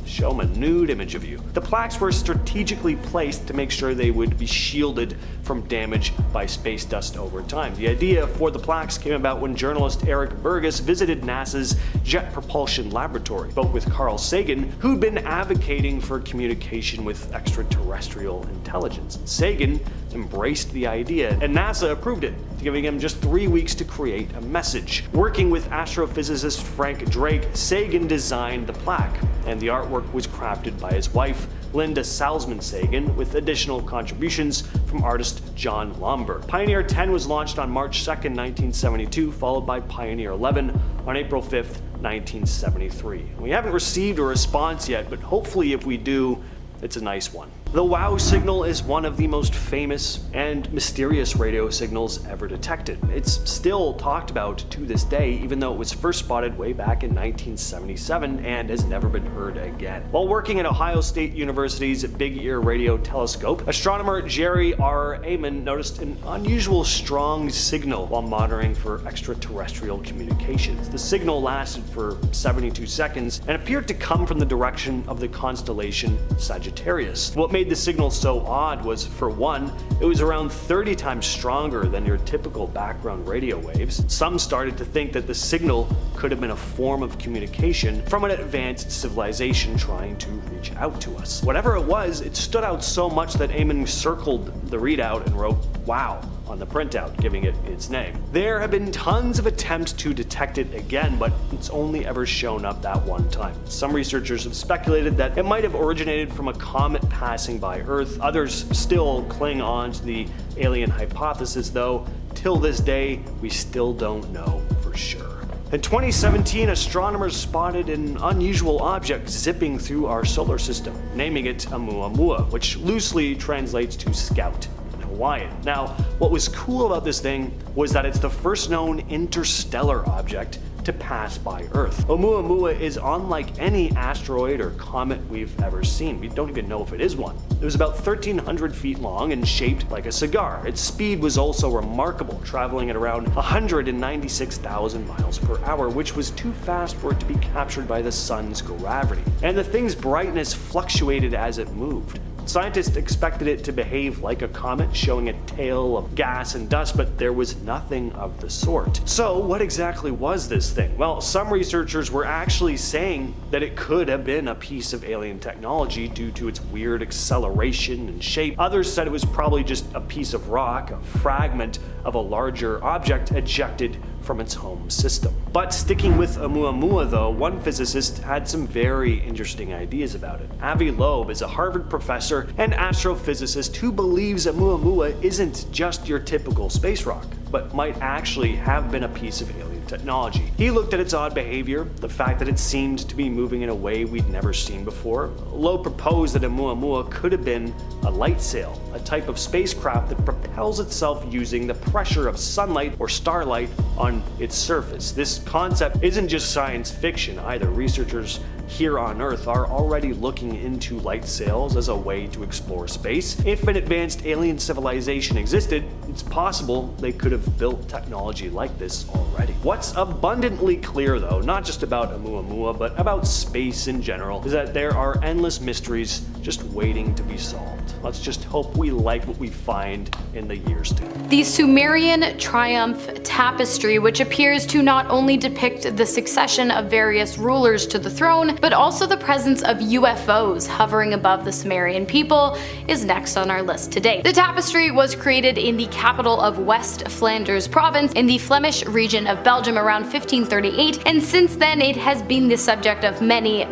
show them a nude image of you. The plaques were strategically placed to make sure they would be shielded from damage by space dust over time. The idea for the plaques came about when journalist Eric Burgess visited NASA's Jet Propulsion Laboratory, spoke with Carl Sagan, who'd been advocating for communication with extraterrestrial intelligence. Sagan embraced the idea, and NASA approved it, giving him just 3 weeks to create a message. Working with astrophysicist Frank Drake, Sagan designed the plaque, and the artwork was crafted by his wife, Linda Salzman Sagan, with additional contributions from artist John Lomberg. Pioneer 10 was launched on March 2nd, 1972, followed by Pioneer 11 on April 5th, 1973. We haven't received a response yet, but hopefully if we do, it's a nice one. The WOW signal is one of the most famous and mysterious radio signals ever detected. It's still talked about to this day, even though it was first spotted way back in 1977 and has never been heard again. While working at Ohio State University's Big Ear Radio Telescope, astronomer Jerry R. Amon noticed an unusual strong signal while monitoring for extraterrestrial communications. The signal lasted for 72 seconds and appeared to come from the direction of the constellation Sagittarius. What made the signal so odd was, for one, it was around 30 times stronger than your typical background radio waves. Some started to think that the signal could have been a form of communication from an advanced civilization trying to reach out to us. Whatever it was, it stood out so much that Eamon circled the readout and wrote "Wow" on the printout, giving it its name. There have been tons of attempts to detect it again, but it's only ever shown up that one time. Some researchers have speculated that it might have originated from a comet passing by Earth. Others still cling on to the alien hypothesis, though till this day we still don't know for sure. In 2017, astronomers spotted an unusual object zipping through our solar system, naming it Oumuamua, which loosely translates to scout in Hawaiian. Now, what was cool about this thing was that it's the first known interstellar object to pass by Earth. Oumuamua is unlike any asteroid or comet we've ever seen. We don't even know if it is one. It was about 1,300 feet long and shaped like a cigar. Its speed was also remarkable, traveling at around 196,000 miles per hour, which was too fast for it to be captured by the sun's gravity. And the thing's brightness fluctuated as it moved. Scientists expected it to behave like a comet, showing a tail of gas and dust, but there was nothing of the sort. So what exactly was this thing? Well, some researchers were actually saying that it could have been a piece of alien technology due to its weird acceleration and shape. Others said it was probably just a piece of rock, a fragment of a larger object ejected from its home system. But sticking with Oumuamua though, one physicist had some very interesting ideas about it. Avi Loeb is a Harvard professor and astrophysicist who believes Oumuamua isn't just your typical space rock, but might actually have been a piece of alien technology. He looked at its odd behavior, the fact that it seemed to be moving in a way we'd never seen before. Loeb proposed that Oumuamua could have been a light sail, a type of spacecraft that propels itself using the pressure of sunlight or starlight on its surface. This concept isn't just science fiction either. Researchers here on Earth are already looking into light sails as a way to explore space. If an advanced alien civilization existed, it's possible they could have built technology like this already. What's abundantly clear though, not just about Oumuamua, but about space in general, is that there are endless mysteries just waiting to be solved. Let's just hope we like what we find in the years to come. The Sumerian Triumph Tapestry, which appears to not only depict the succession of various rulers to the throne, but also the presence of UFOs hovering above the Sumerian people, is next on our list today. The tapestry was created in the capital of West Flanders province in the Flemish region of Belgium around 1538, and since then it has been the subject of many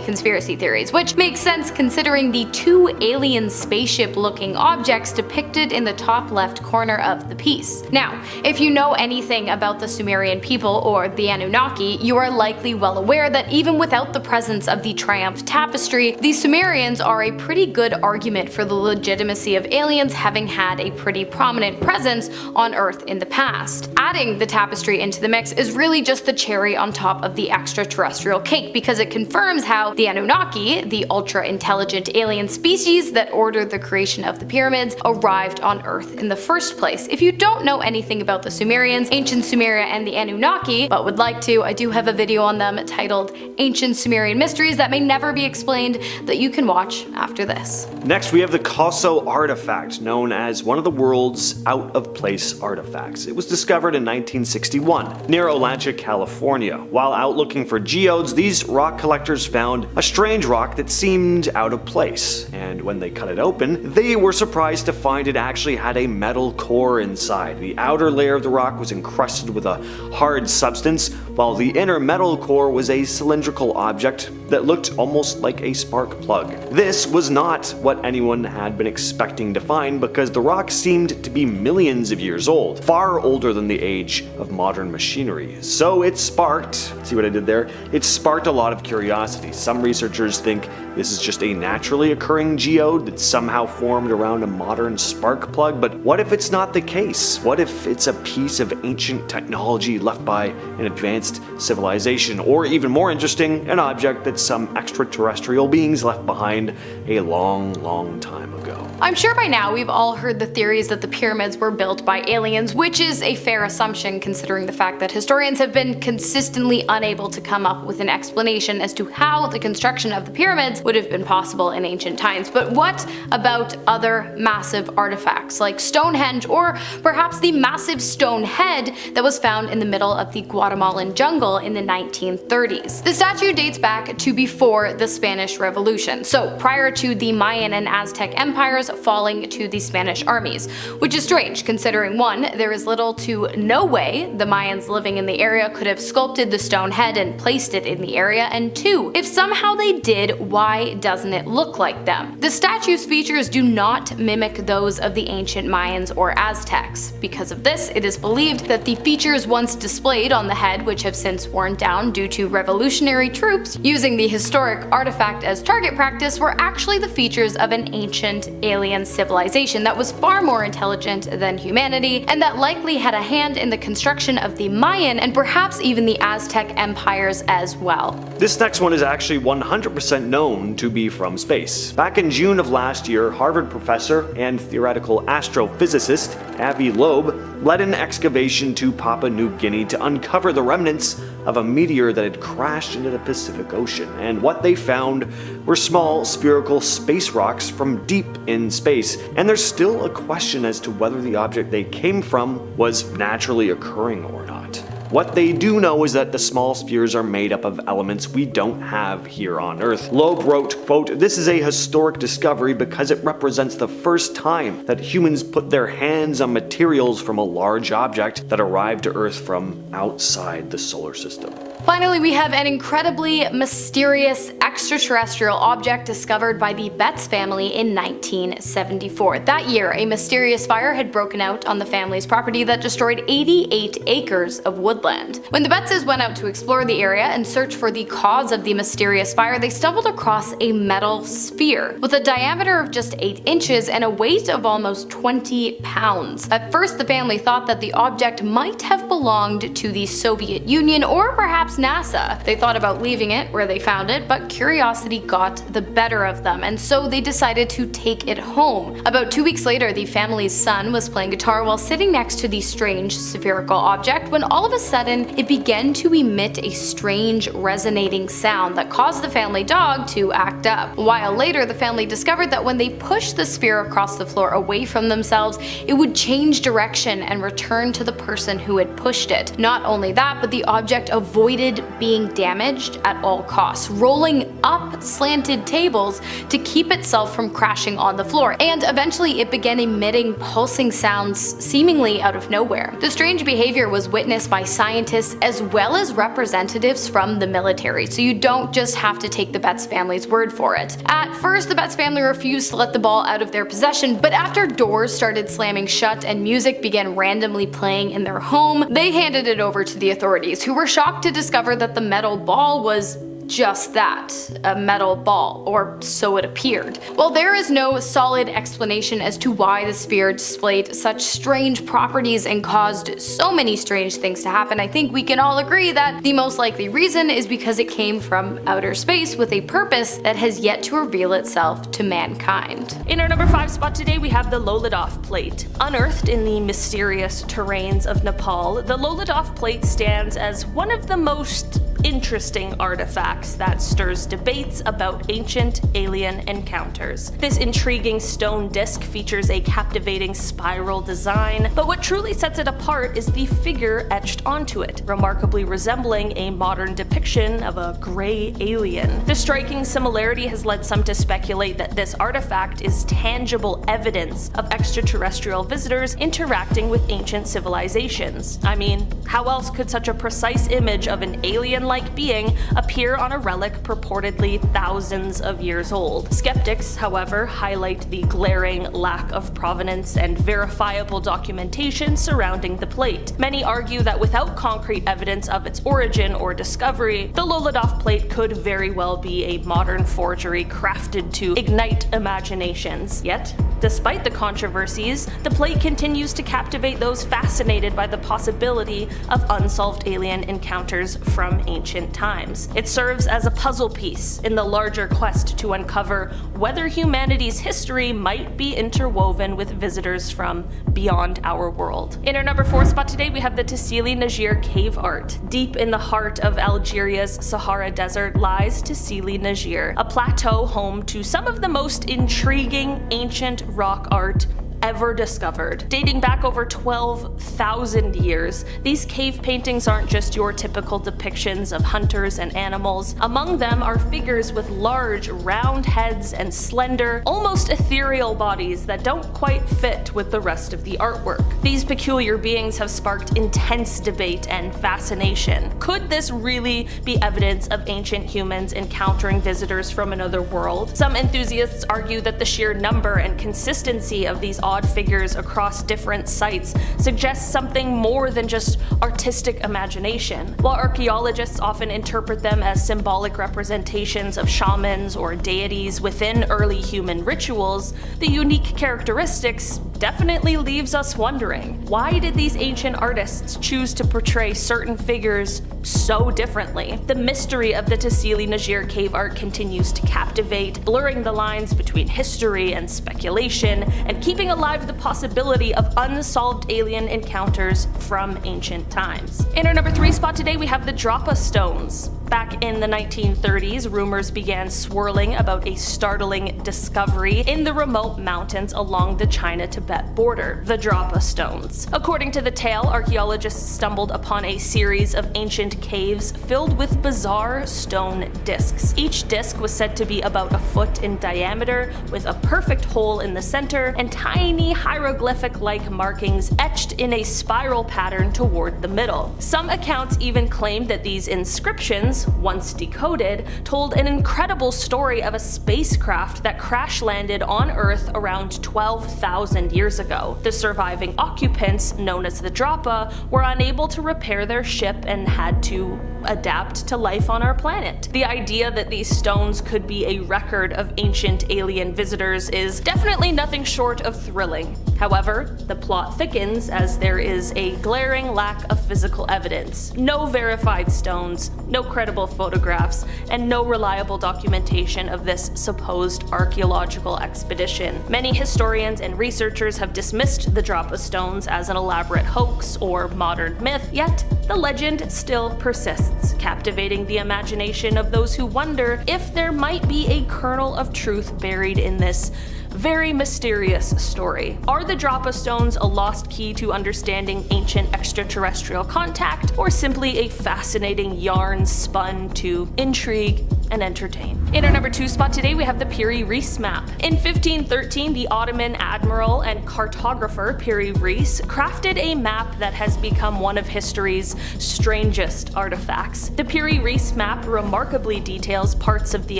conspiracy theories, which makes sense considering the two alien spaceship-looking objects depicted in the top left corner of the piece. Now, if you know anything about the Sumerian people or the Anunnaki, you are likely well aware that even without the presence of the Triumph Tapestry, the Sumerians are a pretty good argument for the legitimacy of aliens having had a pretty prominent presence on Earth in the past. Adding the tapestry into the mix is really just the cherry on top of the extraterrestrial cake, because it confirms how the Anunnaki, the ultra-intelligent alien species that ordered the creation of the pyramids, arrived on Earth in the first place. If you don't know anything about the Sumerians, ancient Sumeria, and the Anunnaki, but would like to, I do have a video on them titled Ancient Sumerian Mysteries That May Never Be Explained that you can watch after this. Next, we have the Casso artifact, known as one of the world's out-of-place artifacts. It was discovered in 1961 near Olancha, California. While out looking for geodes, these rock collectors found a strange rock that seemed out of place, and when they cut it open, they were surprised to find it actually had a metal core inside. The outer layer of the rock was encrusted with a hard substance, while the inner metal core was a cylindrical object that looked almost like a spark plug. This was not what anyone had been expecting to find, because the rock seemed to be millions of years old, far older than the age of modern machinery. So it sparked, see what I did there? It sparked a lot of curiosity. Some researchers think this is just a naturally occurring geode that somehow formed around a modern spark plug, but what if it's not the case? What if it's a piece of ancient technology left by an advanced civilization, or even more interesting, an object that some extraterrestrial beings left behind a long time ago? I'm sure by now we've all heard the theories that the pyramids were built by aliens, which is a fair assumption considering the fact that historians have been consistently unable to come up with an explanation as to how the construction of the pyramids would have been possible in ancient times. But what about other massive artifacts like Stonehenge, or perhaps the massive stone head that was found in the middle of the Guatemalan jungle in the 1930s? The statue dates back to before the Spanish Revolution, so prior to the Mayan and Aztec empires falling to the Spanish armies, which is strange considering 1, there is little to no way the Mayans living in the area could have sculpted the stone head and placed it in the area, and 2, 2? If somehow they did, why doesn't it look like them? The statue's features do not mimic those of the ancient Mayans or Aztecs. Because of this, it is believed that the features once displayed on the head, which have since worn down due to revolutionary troops using the historic artifact as target practice, were actually the features of an ancient alien civilization that was far more intelligent than humanity, and that likely had a hand in the construction of the Mayan and perhaps even the Aztec empires as well. This next one is actually 100% known to be from space. Back in June of last year, Harvard professor and theoretical astrophysicist Avi Loeb led an excavation to Papua New Guinea to uncover the remnants of a meteor that had crashed into the Pacific Ocean, and what they found were small spherical space rocks from deep in space, and there's still a question as to whether the object they came from was naturally occurring or not. What they do know is that the small spheres are made up of elements we don't have here on Earth. Loeb wrote, quote, "This is a historic discovery because it represents the first time that humans put their hands on materials from a large object that arrived to Earth from outside the solar system." Finally, we have an incredibly mysterious extraterrestrial object discovered by the Betts family in 1974. That year, a mysterious fire had broken out on the family's property that destroyed 88 acres of woodland. When the Bettses went out to explore the area and search for the cause of the mysterious fire, they stumbled across a metal sphere with a diameter of just 8 inches and a weight of almost 20 pounds. At first, the family thought that the object might have belonged to the Soviet Union or perhaps NASA. They thought about leaving it where they found it, but curiosity got the better of them, and so they decided to take it home. About 2 weeks later, the family's son was playing guitar while sitting next to the strange spherical object when all of a sudden it began to emit a strange resonating sound that caused the family dog to act up. A while later, the family discovered that when they pushed the sphere across the floor away from themselves, it would change direction and return to the person who had pushed it. Not only that, but the object avoided being damaged at all costs, rolling up slanted tables to keep itself from crashing on the floor, and eventually it began emitting pulsing sounds seemingly out of nowhere. The strange behavior was witnessed by scientists as well as representatives from the military, so you don't just have to take the Betts family's word for it. At first, the Betts family refused to let the ball out of their possession, but after doors started slamming shut and music began randomly playing in their home, they handed it over to the authorities, who were shocked to discover that the metal ball was just that, a metal ball, or so it appeared. While there is no solid explanation as to why the sphere displayed such strange properties and caused so many strange things to happen, I think we can all agree that the most likely reason is because it came from outer space with a purpose that has yet to reveal itself to mankind. In our number 5 spot today, we have the Lolodov Plate. Unearthed in the mysterious terrains of Nepal, the Lolodov Plate stands as one of the most interesting artifacts that stirs debates about ancient alien encounters. This intriguing stone disc features a captivating spiral design, but what truly sets it apart is the figure etched onto it, remarkably resembling a modern depiction of a gray alien. The striking similarity has led some to speculate that this artifact is tangible evidence of extraterrestrial visitors interacting with ancient civilizations. I mean, how else could such a precise image of an alien-like being appear on a relic purportedly thousands of years old? Skeptics, however, highlight the glaring lack of provenance and verifiable documentation surrounding the plate. Many argue that without concrete evidence of its origin or discovery, the Lolodov Plate could very well be a modern forgery crafted to ignite imaginations. Yet, despite the controversies, the plate continues to captivate those fascinated by the possibility of unsolved alien encounters from ancient times. It serves as a puzzle piece in the larger quest to uncover whether humanity's history might be interwoven with visitors from beyond our world. In our number 4 spot today, we have the Tassili Najir cave art. Deep in the heart of Algeria's Sahara Desert lies Tassili Najir, a plateau home to some of the most intriguing ancient rock art ever discovered. Dating back over 12,000 years, these cave paintings aren't just your typical depictions of hunters and animals. Among them are figures with large, round heads and slender, almost ethereal bodies that don't quite fit with the rest of the artwork. These peculiar beings have sparked intense debate and fascination. Could this really be evidence of ancient humans encountering visitors from another world? Some enthusiasts argue that the sheer number and consistency of these odd figures across different sites suggests something more than just artistic imagination. While archaeologists often interpret them as symbolic representations of shamans or deities within early human rituals, the unique characteristics definitely leaves us wondering, why did these ancient artists choose to portray certain figures so differently? The mystery of the Tassili Najir cave art continues to captivate, blurring the lines between history and speculation, and keeping alive the possibility of unsolved alien encounters from ancient times. In our number 3 spot today, we have the Drapa stones. Back in the 1930s, rumors began swirling about a startling discovery in the remote mountains along the China-Tibet border, the Drapa stones. According to the tale, archaeologists stumbled upon a series of ancient caves filled with bizarre stone discs. Each disc was said to be about a foot in diameter, with a perfect hole in the center and tiny hieroglyphic-like markings etched in a spiral pattern toward the middle. Some accounts even claim that these inscriptions, once decoded, told an incredible story of a spacecraft that crash-landed on Earth around 12,000 years ago. The surviving occupants, known as the Drapa, were unable to repair their ship and had to adapt to life on our planet. The idea that these stones could be a record of ancient alien visitors is definitely nothing short of thrilling. However, the plot thickens as there is a glaring lack of physical evidence. No verified stones, no credible photographs, and no reliable documentation of this supposed archaeological expedition. Many historians and researchers have dismissed the Drapa stones as an elaborate hoax or modern myth, yet the legend still persists, captivating the imagination of those who wonder if there might be a kernel of truth buried in this very mysterious story. Are the Drapa stones a lost key to understanding ancient extraterrestrial contact, or simply a fascinating yarn spun to intrigue and entertain? In our number 2 spot today, we have the Piri Reis map. In 1513, the Ottoman admiral and cartographer Piri Reis crafted a map that has become one of history's strangest artifacts. The Piri Reis map remarkably details parts of the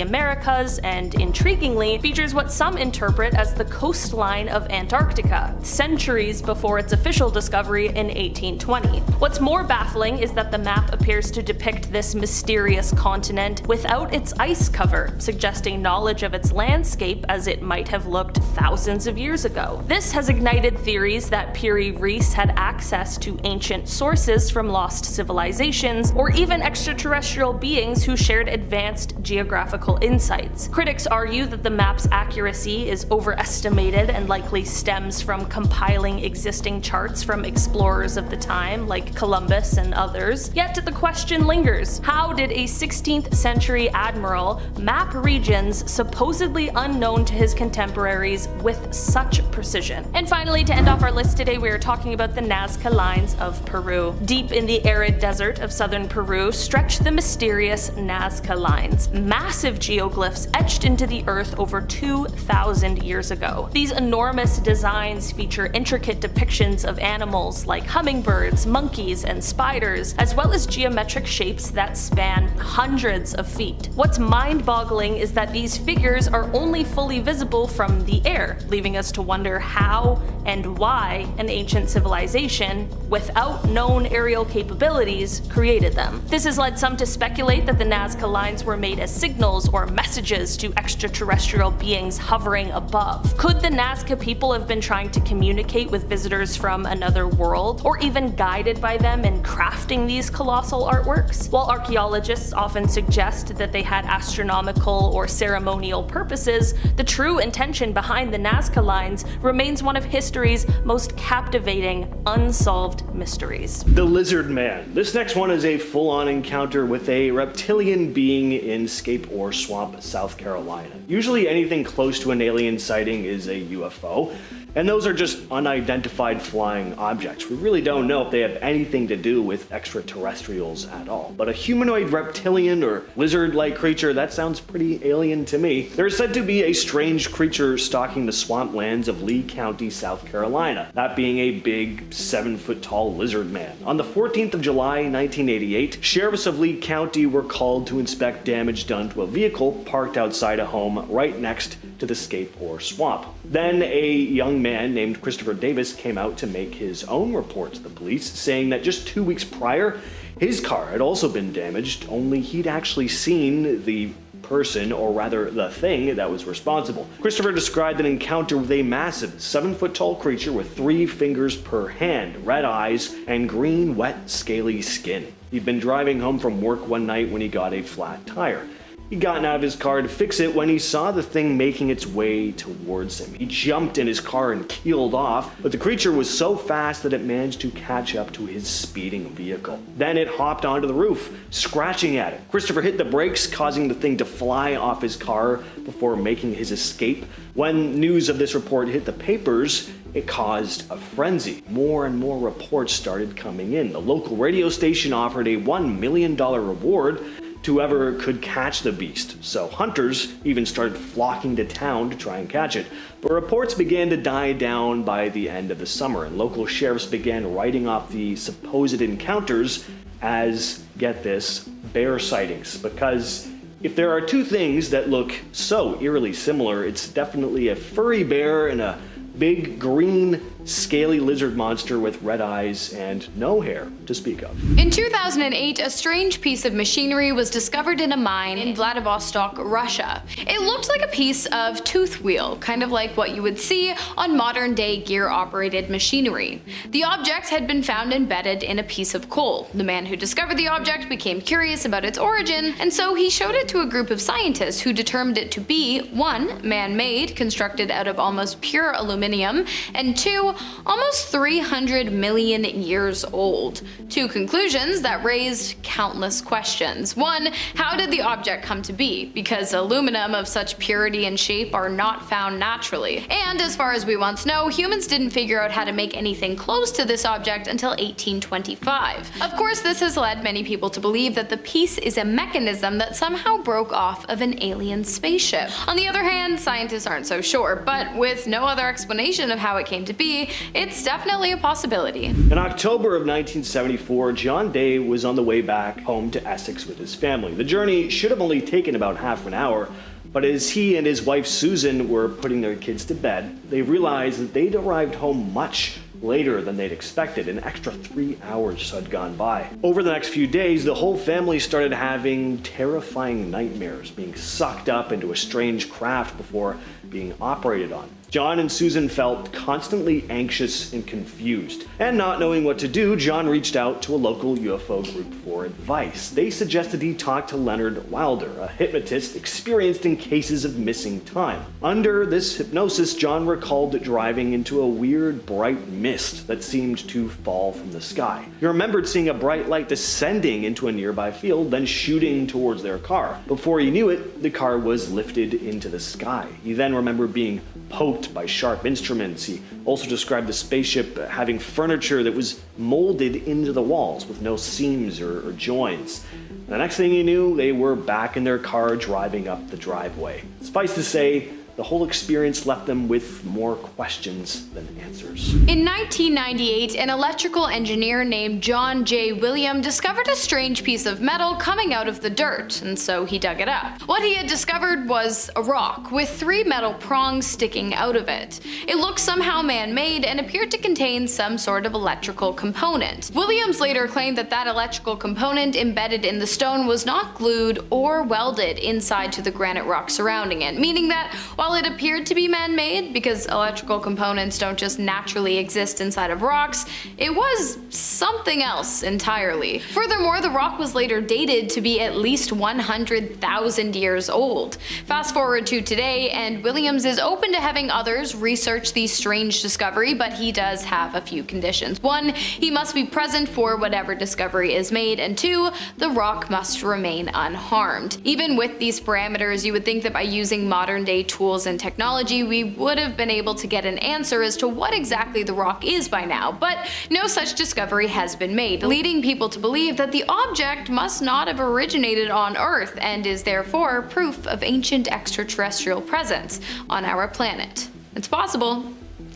Americas and, intriguingly, features what some interpret as the coastline of Antarctica, centuries before its official discovery in 1820. What's more baffling is that the map appears to depict this mysterious continent without its ice cover, suggesting knowledge of its landscape as it might have looked thousands of years ago. This has ignited theories that Piri Reis had access to ancient sources from lost civilizations, or even extraterrestrial beings who shared advanced geographical insights. Critics argue that the map's accuracy is overestimated and likely stems from compiling existing charts from explorers of the time, like Columbus and others. Yet the question lingers: how did a 16th century admiral map regions supposedly unknown to his contemporaries with such precision? And finally, to end off our list today, we are talking about the Nazca Lines of Peru. Deep in the arid desert of southern Peru stretch the mysterious Nazca Lines, massive geoglyphs etched into the earth over 2,000 years ago. These enormous designs feature intricate depictions of animals like hummingbirds, monkeys, and spiders, as well as geometric shapes that span hundreds of feet. What's mind-boggling is that these figures are only fully visible from the air, leaving us to wonder how and why an ancient civilization, without known aerial capabilities, created them. This has led some to speculate that the Nazca Lines were made as signals or messages to extraterrestrial beings hovering above. Could the Nazca people have been trying to communicate with visitors from another world, or even guided by them in crafting these colossal artworks? While archaeologists often suggest that they had astronomical or ceremonial purposes, the true intention behind the Nazca Lines remains one of history's most captivating, unsolved mysteries. The Lizard Man. This next one is a full-on encounter with a reptilian being in Scape Ore Swamp, South Carolina. Usually anything close to an alien sighting is a UFO. And those are just unidentified flying objects. We really don't know if they have anything to do with extraterrestrials at all. But a humanoid reptilian or lizard-like creature, that sounds pretty alien to me. There's said to be a strange creature stalking the swamplands of Lee County, South Carolina, that being a big 7-foot-tall lizard man. On the 14th of July, 1988, sheriffs of Lee County were called to inspect damage done to a vehicle parked outside a home right next to the Scape Ore Swamp. Then a young man named Christopher Davis came out to make his own report to the police, saying that just 2 weeks prior, his car had also been damaged, only he'd actually seen the person, or rather the thing, that was responsible. Christopher described an encounter with a massive 7-foot-tall creature with 3 fingers per hand, red eyes, and green, wet, scaly skin. He'd been driving home from work one night when he got a flat tire. He'd gotten out of his car to fix it when he saw the thing making its way towards him. He jumped in his car and keeled off, but the creature was so fast that it managed to catch up to his speeding vehicle. Then it hopped onto the roof, scratching at it. Christopher hit the brakes, causing the thing to fly off his car before making his escape. When news of this report hit the papers, it caused a frenzy. More and more reports started coming in. The local radio station offered a $1 million reward to whoever could catch the beast, so hunters even started flocking to town to try and catch it. But reports began to die down by the end of the summer, and local sheriffs began writing off the supposed encounters as, get this, bear sightings. Because if there are two things that look so eerily similar, it's definitely a furry bear and a big green scaly lizard monster with red eyes and no hair to speak of. In 2008, a strange piece of machinery was discovered in a mine in Vladivostok, Russia. It looked like a piece of tooth wheel, kind of like what you would see on modern-day gear-operated machinery. The object had been found embedded in a piece of coal. The man who discovered the object became curious about its origin, and so he showed it to a group of scientists who determined it to be 1. Man-made, constructed out of almost pure aluminum, and 2. Almost 300 million years old. 2 conclusions that raised countless questions. 1. How did the object come to be? Because aluminum of such purity and shape are not found naturally. And as far as we once know, humans didn't figure out how to make anything close to this object until 1825. Of course, this has led many people to believe that the piece is a mechanism that somehow broke off of an alien spaceship. On the other hand, scientists aren't so sure, but with no other explanation of how it came to be, it's definitely a possibility. In October of 1974, John Day was on the way back home to Essex with his family. The journey should have only taken about half an hour, but as he and his wife Susan were putting their kids to bed, they realized that they'd arrived home much later than they'd expected. An extra 3 hours had gone by. Over the next few days, the whole family started having terrifying nightmares, being sucked up into a strange craft before being operated on. John and Susan felt constantly anxious and confused. And not knowing what to do, John reached out to a local UFO group for advice. They suggested he talk to Leonard Wilder, a hypnotist experienced in cases of missing time. Under this hypnosis, John recalled driving into a weird bright mist that seemed to fall from the sky. He remembered seeing a bright light descending into a nearby field, then shooting towards their car. Before he knew it, the car was lifted into the sky. He then remembered being poked by sharp instruments. He also described the spaceship having furniture that was molded into the walls with no seams or joins. And the next thing he knew, they were back in their car driving up the driveway. Suffice to say, the whole experience left them with more questions than answers. In 1998, an electrical engineer named John J. William discovered a strange piece of metal coming out of the dirt, and so he dug it up. What he had discovered was a rock with 3 metal prongs sticking out of it. It looked somehow man-made and appeared to contain some sort of electrical component. Williams later claimed that that electrical component embedded in the stone was not glued or welded inside to the granite rock surrounding it, meaning that while it appeared to be man-made, because electrical components don't just naturally exist inside of rocks, it was something else entirely. Furthermore, the rock was later dated to be at least 100,000 years old. Fast forward to today, and Williams is open to having others research the strange discovery, but he does have a few conditions. 1, he must be present for whatever discovery is made, and 2, the rock must remain unharmed. Even with these parameters, you would think that by using modern-day tools tools and technology, we would have been able to get an answer as to what exactly the rock is by now, but no such discovery has been made, leading people to believe that the object must not have originated on Earth and is therefore proof of ancient extraterrestrial presence on our planet. It's possible.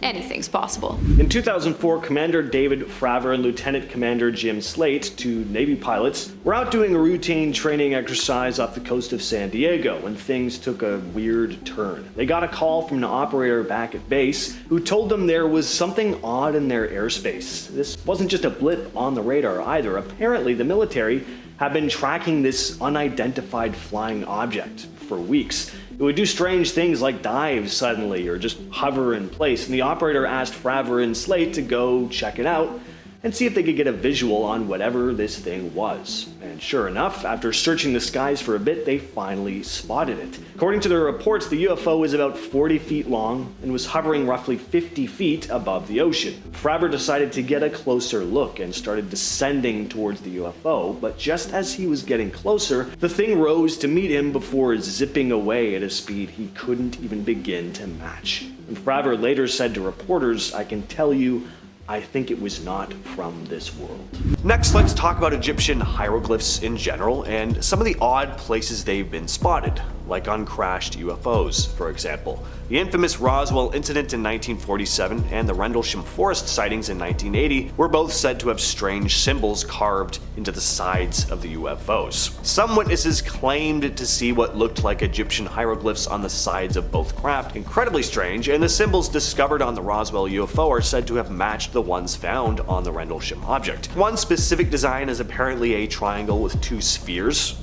Anything's possible. In 2004, Commander David Fravor and Lieutenant Commander Jim Slate, two Navy pilots, were out doing a routine training exercise off the coast of San Diego when things took a weird turn. They got a call from an operator back at base who told them there was something odd in their airspace. This wasn't just a blip on the radar either. Apparently, the military had been tracking this unidentified flying object for weeks. It would do strange things like dive suddenly or just hover in place, and the operator asked Fravor and Slate to go check it out and see if they could get a visual on whatever this thing was. And sure enough, after searching the skies for a bit, they finally spotted it. According to their reports, the UFO was about 40 feet long and was hovering roughly 50 feet above the ocean. Fravor decided to get a closer look and started descending towards the UFO, but just as he was getting closer, the thing rose to meet him before zipping away at a speed he couldn't even begin to match. And Fravor later said to reporters, "I can tell you, I think it was not from this world." Next, let's talk about Egyptian hieroglyphs in general and some of the odd places they've been spotted, like on crashed UFOs, for example. The infamous Roswell incident in 1947 and the Rendlesham Forest sightings in 1980 were both said to have strange symbols carved into the sides of the UFOs. Some witnesses claimed to see what looked like Egyptian hieroglyphs on the sides of both craft, incredibly strange, and the symbols discovered on the Roswell UFO are said to have matched the ones found on the Rendlesham object. One specific design is apparently a triangle with two spheres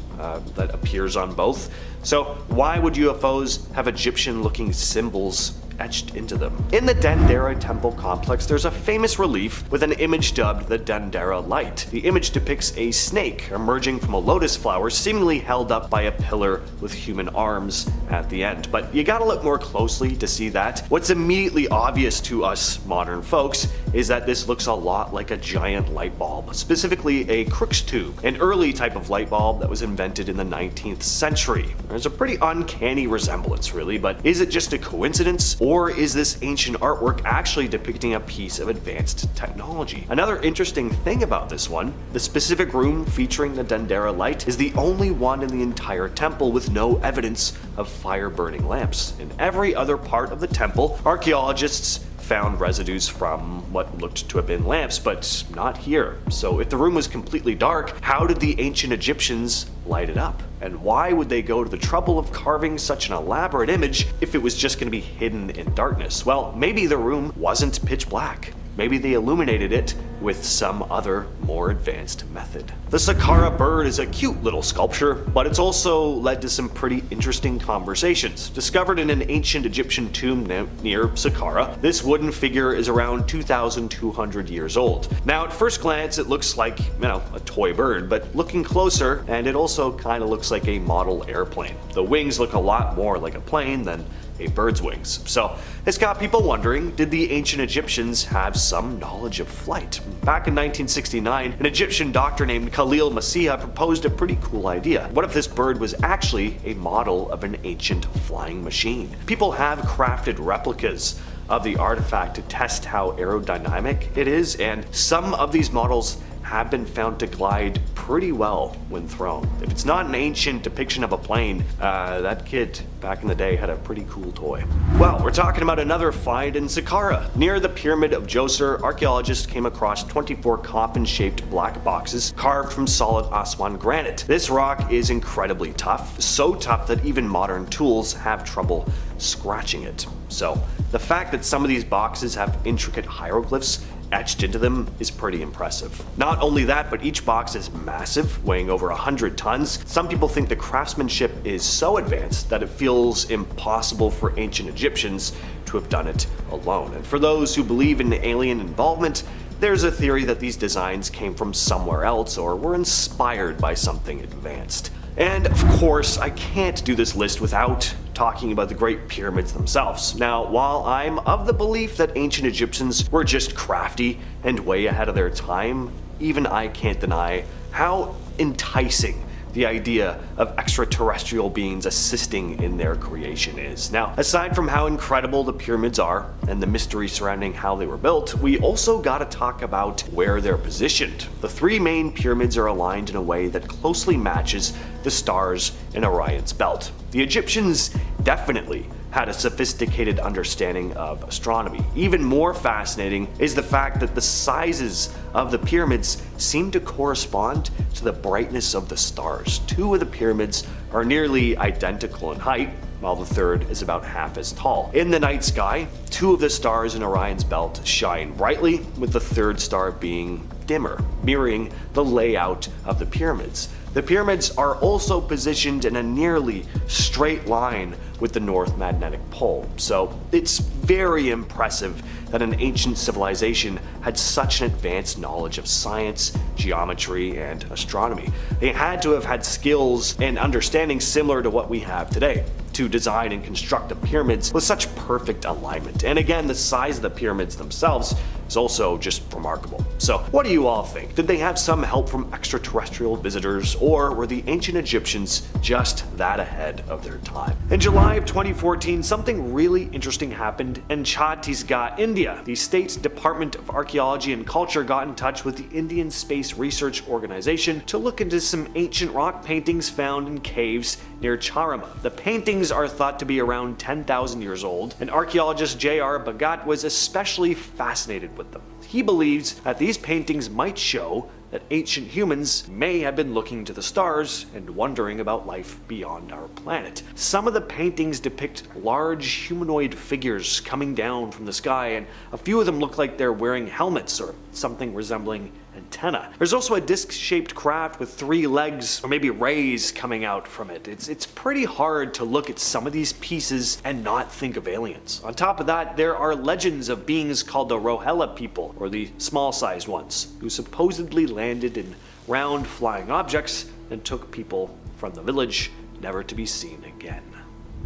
that appears on both. So why would UFOs have Egyptian-looking symbols etched into them? In the Dendera temple complex, there's a famous relief with an image dubbed the Dendera Light. The image depicts a snake emerging from a lotus flower, seemingly held up by a pillar with human arms at the end. But you gotta look more closely to see that. What's immediately obvious to us modern folks is that this looks a lot like a giant light bulb, specifically a Crookes tube, an early type of light bulb that was invented in the 19th century. There's a pretty uncanny resemblance, really, but is it just a coincidence? Or is this ancient artwork actually depicting a piece of advanced technology? Another interesting thing about this one, the specific room featuring the Dendera light is the only one in the entire temple with no evidence of fire burning lamps. In every other part of the temple, archaeologists found residues from what looked to have been lamps, but not here. So if the room was completely dark, how did the ancient Egyptians light it up? And why would they go to the trouble of carving such an elaborate image if it was just going to be hidden in darkness? Well, maybe the room wasn't pitch black. Maybe they illuminated it with some other, more advanced method. The Saqqara bird is a cute little sculpture, but it's also led to some pretty interesting conversations. Discovered in an ancient Egyptian tomb near Saqqara, this wooden figure is around 2,200 years old. Now, at first glance, it looks like, a toy bird, but looking closer, and it also kind of looks like a model airplane. The wings look a lot more like a plane than a bird's wings. So it's got people wondering, did the ancient Egyptians have some knowledge of flight? Back in 1969, an Egyptian doctor named Khalil Messiah proposed a pretty cool idea. What if this bird was actually a model of an ancient flying machine? People have crafted replicas of the artifact to test how aerodynamic it is, and some of these models have been found to glide pretty well when thrown. If it's not an ancient depiction of a plane, that kid back in the day had a pretty cool toy. Well, we're talking about another find in Saqqara. Near the Pyramid of Djoser, archaeologists came across 24 coffin-shaped black boxes carved from solid Aswan granite. This rock is incredibly tough, so tough that even modern tools have trouble scratching it. So, the fact that some of these boxes have intricate hieroglyphs etched into them is pretty impressive. Not only that, but each box is massive, weighing over 100 tons. Some people think the craftsmanship is so advanced that it feels impossible for ancient Egyptians to have done it alone. And for those who believe in alien involvement, there's a theory that these designs came from somewhere else or were inspired by something advanced. And of course, I can't do this list without talking about the Great Pyramids themselves. Now, while I'm of the belief that ancient Egyptians were just crafty and way ahead of their time, even I can't deny how enticing the idea of extraterrestrial beings assisting in their creation is. Now, aside from how incredible the pyramids are and the mystery surrounding how they were built, we also gotta talk about where they're positioned. The three main pyramids are aligned in a way that closely matches the stars in Orion's belt. The Egyptians definitely had a sophisticated understanding of astronomy. Even more fascinating is the fact that the sizes of the pyramids seem to correspond to the brightness of the stars. Two of the pyramids are nearly identical in height, while the third is about half as tall. In the night sky, two of the stars in Orion's belt shine brightly, with the third star being dimmer, mirroring the layout of the pyramids. The pyramids are also positioned in a nearly straight line with the North Magnetic Pole, so it's very impressive that an ancient civilization had such an advanced knowledge of science, geometry, and astronomy. They had to have had skills and understanding similar to what we have today to design and construct the pyramids with such perfect alignment. And again, the size of the pyramids themselves is also just remarkable. So what do you all think? Did they have some help from extraterrestrial visitors, or were the ancient Egyptians just that ahead of their time? In July of 2014, something really interesting happened in Chhattisgarh, India. The state's Department of Archaeology and Culture got in touch with the Indian Space Research Organization to look into some ancient rock paintings found in caves near Charama. The paintings are thought to be around 10,000 years old, and archaeologist J.R. Bhagat was especially fascinated with them. He believes that these paintings might show that ancient humans may have been looking to the stars and wondering about life beyond our planet. Some of the paintings depict large humanoid figures coming down from the sky, and a few of them look like they're wearing helmets or something resembling antenna. There's also a disc-shaped craft with 3 legs, or maybe rays coming out from it. It's pretty hard to look at some of these pieces and not think of aliens. On top of that, there are legends of beings called the Rohela people, or the small-sized ones, who supposedly landed in round flying objects and took people from the village, never to be seen again.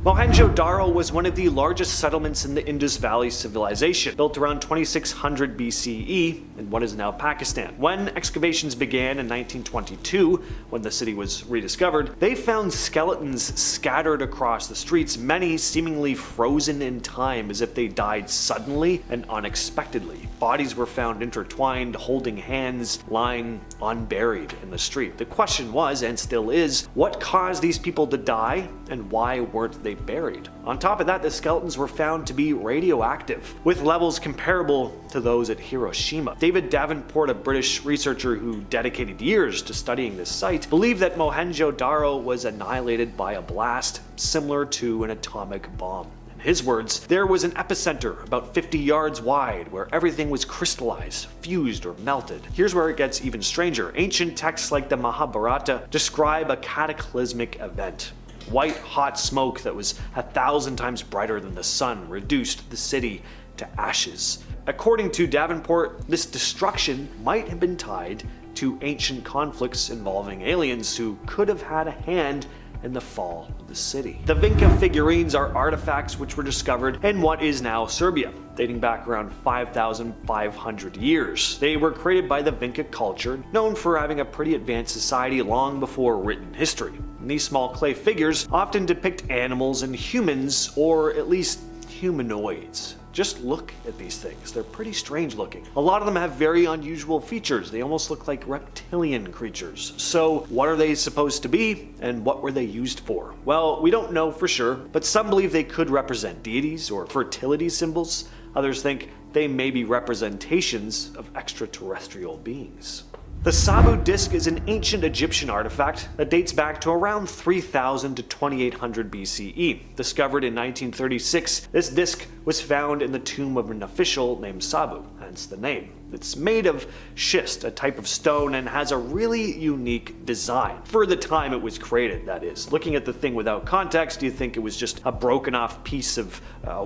Mohenjo-Daro was one of the largest settlements in the Indus Valley civilization, built around 2600 BCE in what is now Pakistan. When excavations began in 1922, when the city was rediscovered, they found skeletons scattered across the streets, many seemingly frozen in time as if they died suddenly and unexpectedly. Bodies were found intertwined, holding hands, lying unburied in the street. The question was, and still is, what caused these people to die, and why weren't they buried? On top of that, the skeletons were found to be radioactive, with levels comparable to those at Hiroshima. David Davenport, a British researcher who dedicated years to studying this site, believed that Mohenjo-Daro was annihilated by a blast similar to an atomic bomb. In his words, there was an epicenter about 50 yards wide where everything was crystallized, fused, or melted. Here's where it gets even stranger. Ancient texts like the Mahabharata describe a cataclysmic event. White hot smoke that was 1,000 times brighter than the sun reduced the city to ashes. According to Davenport, this destruction might have been tied to ancient conflicts involving aliens who could have had a hand in the fall of the city. The Vinca figurines are artifacts which were discovered in what is now Serbia, dating back around 5,500 years. They were created by the Vinca culture, known for having a pretty advanced society long before written history. And these small clay figures often depict animals and humans, or at least humanoids. Just look at these things. They're pretty strange looking. A lot of them have very unusual features. They almost look like reptilian creatures. So what are they supposed to be, and what were they used for? Well, we don't know for sure, but some believe they could represent deities or fertility symbols. Others think they may be representations of extraterrestrial beings. The Sabu disc is an ancient Egyptian artifact that dates back to around 3000 to 2800 BCE. Discovered in 1936, this disc was found in the tomb of an official named Sabu, hence the name. It's made of schist, a type of stone, and has a really unique design. For the time it was created, that is. Looking at the thing without context, you think it was just a broken off piece of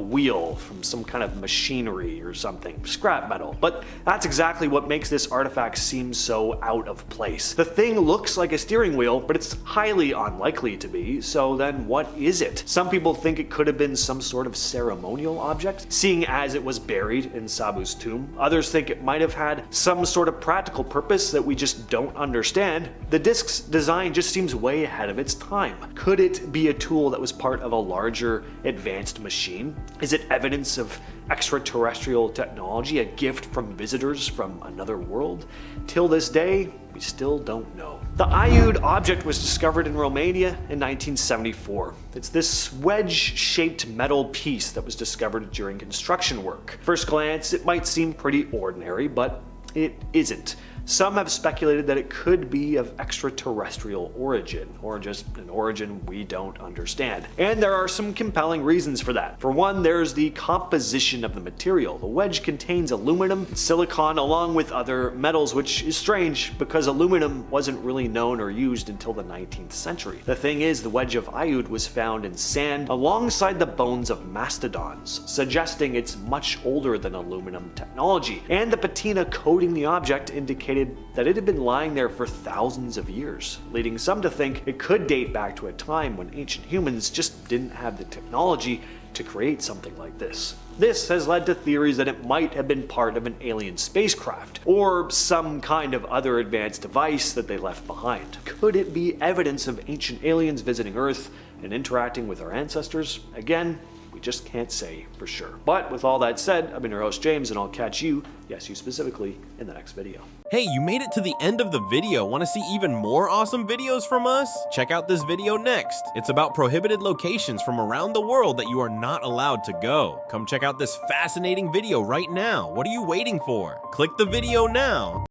wheel from some kind of machinery or something. Scrap metal. But that's exactly what makes this artifact seem so out of place. The thing looks like a steering wheel, but it's highly unlikely to be, so then what is it? Some people think it could have been some sort of ceremonial object, seeing as it was buried in Sabu's tomb. Others think it might might have had some sort of practical purpose that we just don't understand, the disc's design just seems way ahead of its time. Could it be a tool that was part of a larger, advanced machine? Is it evidence of extraterrestrial technology, a gift from visitors from another world? Till this day, we still don't know. The Aiud object was discovered in Romania in 1974. It's this wedge-shaped metal piece that was discovered during construction work. First glance, it might seem pretty ordinary, but it isn't. Some have speculated that it could be of extraterrestrial origin, or just an origin we don't understand. And there are some compelling reasons for that. For one, there's the composition of the material. The wedge contains aluminum and silicon along with other metals, which is strange because aluminum wasn't really known or used until the 19th century. The thing is, the wedge of Aiud was found in sand alongside the bones of mastodons, suggesting it's much older than aluminum technology. And the patina coating the object indicated that it had been lying there for thousands of years, leading some to think it could date back to a time when ancient humans just didn't have the technology to create something like this. This has led to theories that it might have been part of an alien spacecraft, or some kind of other advanced device that they left behind. Could it be evidence of ancient aliens visiting Earth and interacting with our ancestors? Again, we just can't say for sure. But with all that said, I've been your host James, and I'll catch you, yes you specifically, in the next video. Hey, you made it to the end of the video. Want to see even more awesome videos from us? Check out this video next. It's about prohibited locations from around the world that you are not allowed to go. Come check out this fascinating video right now. What are you waiting for? Click the video now.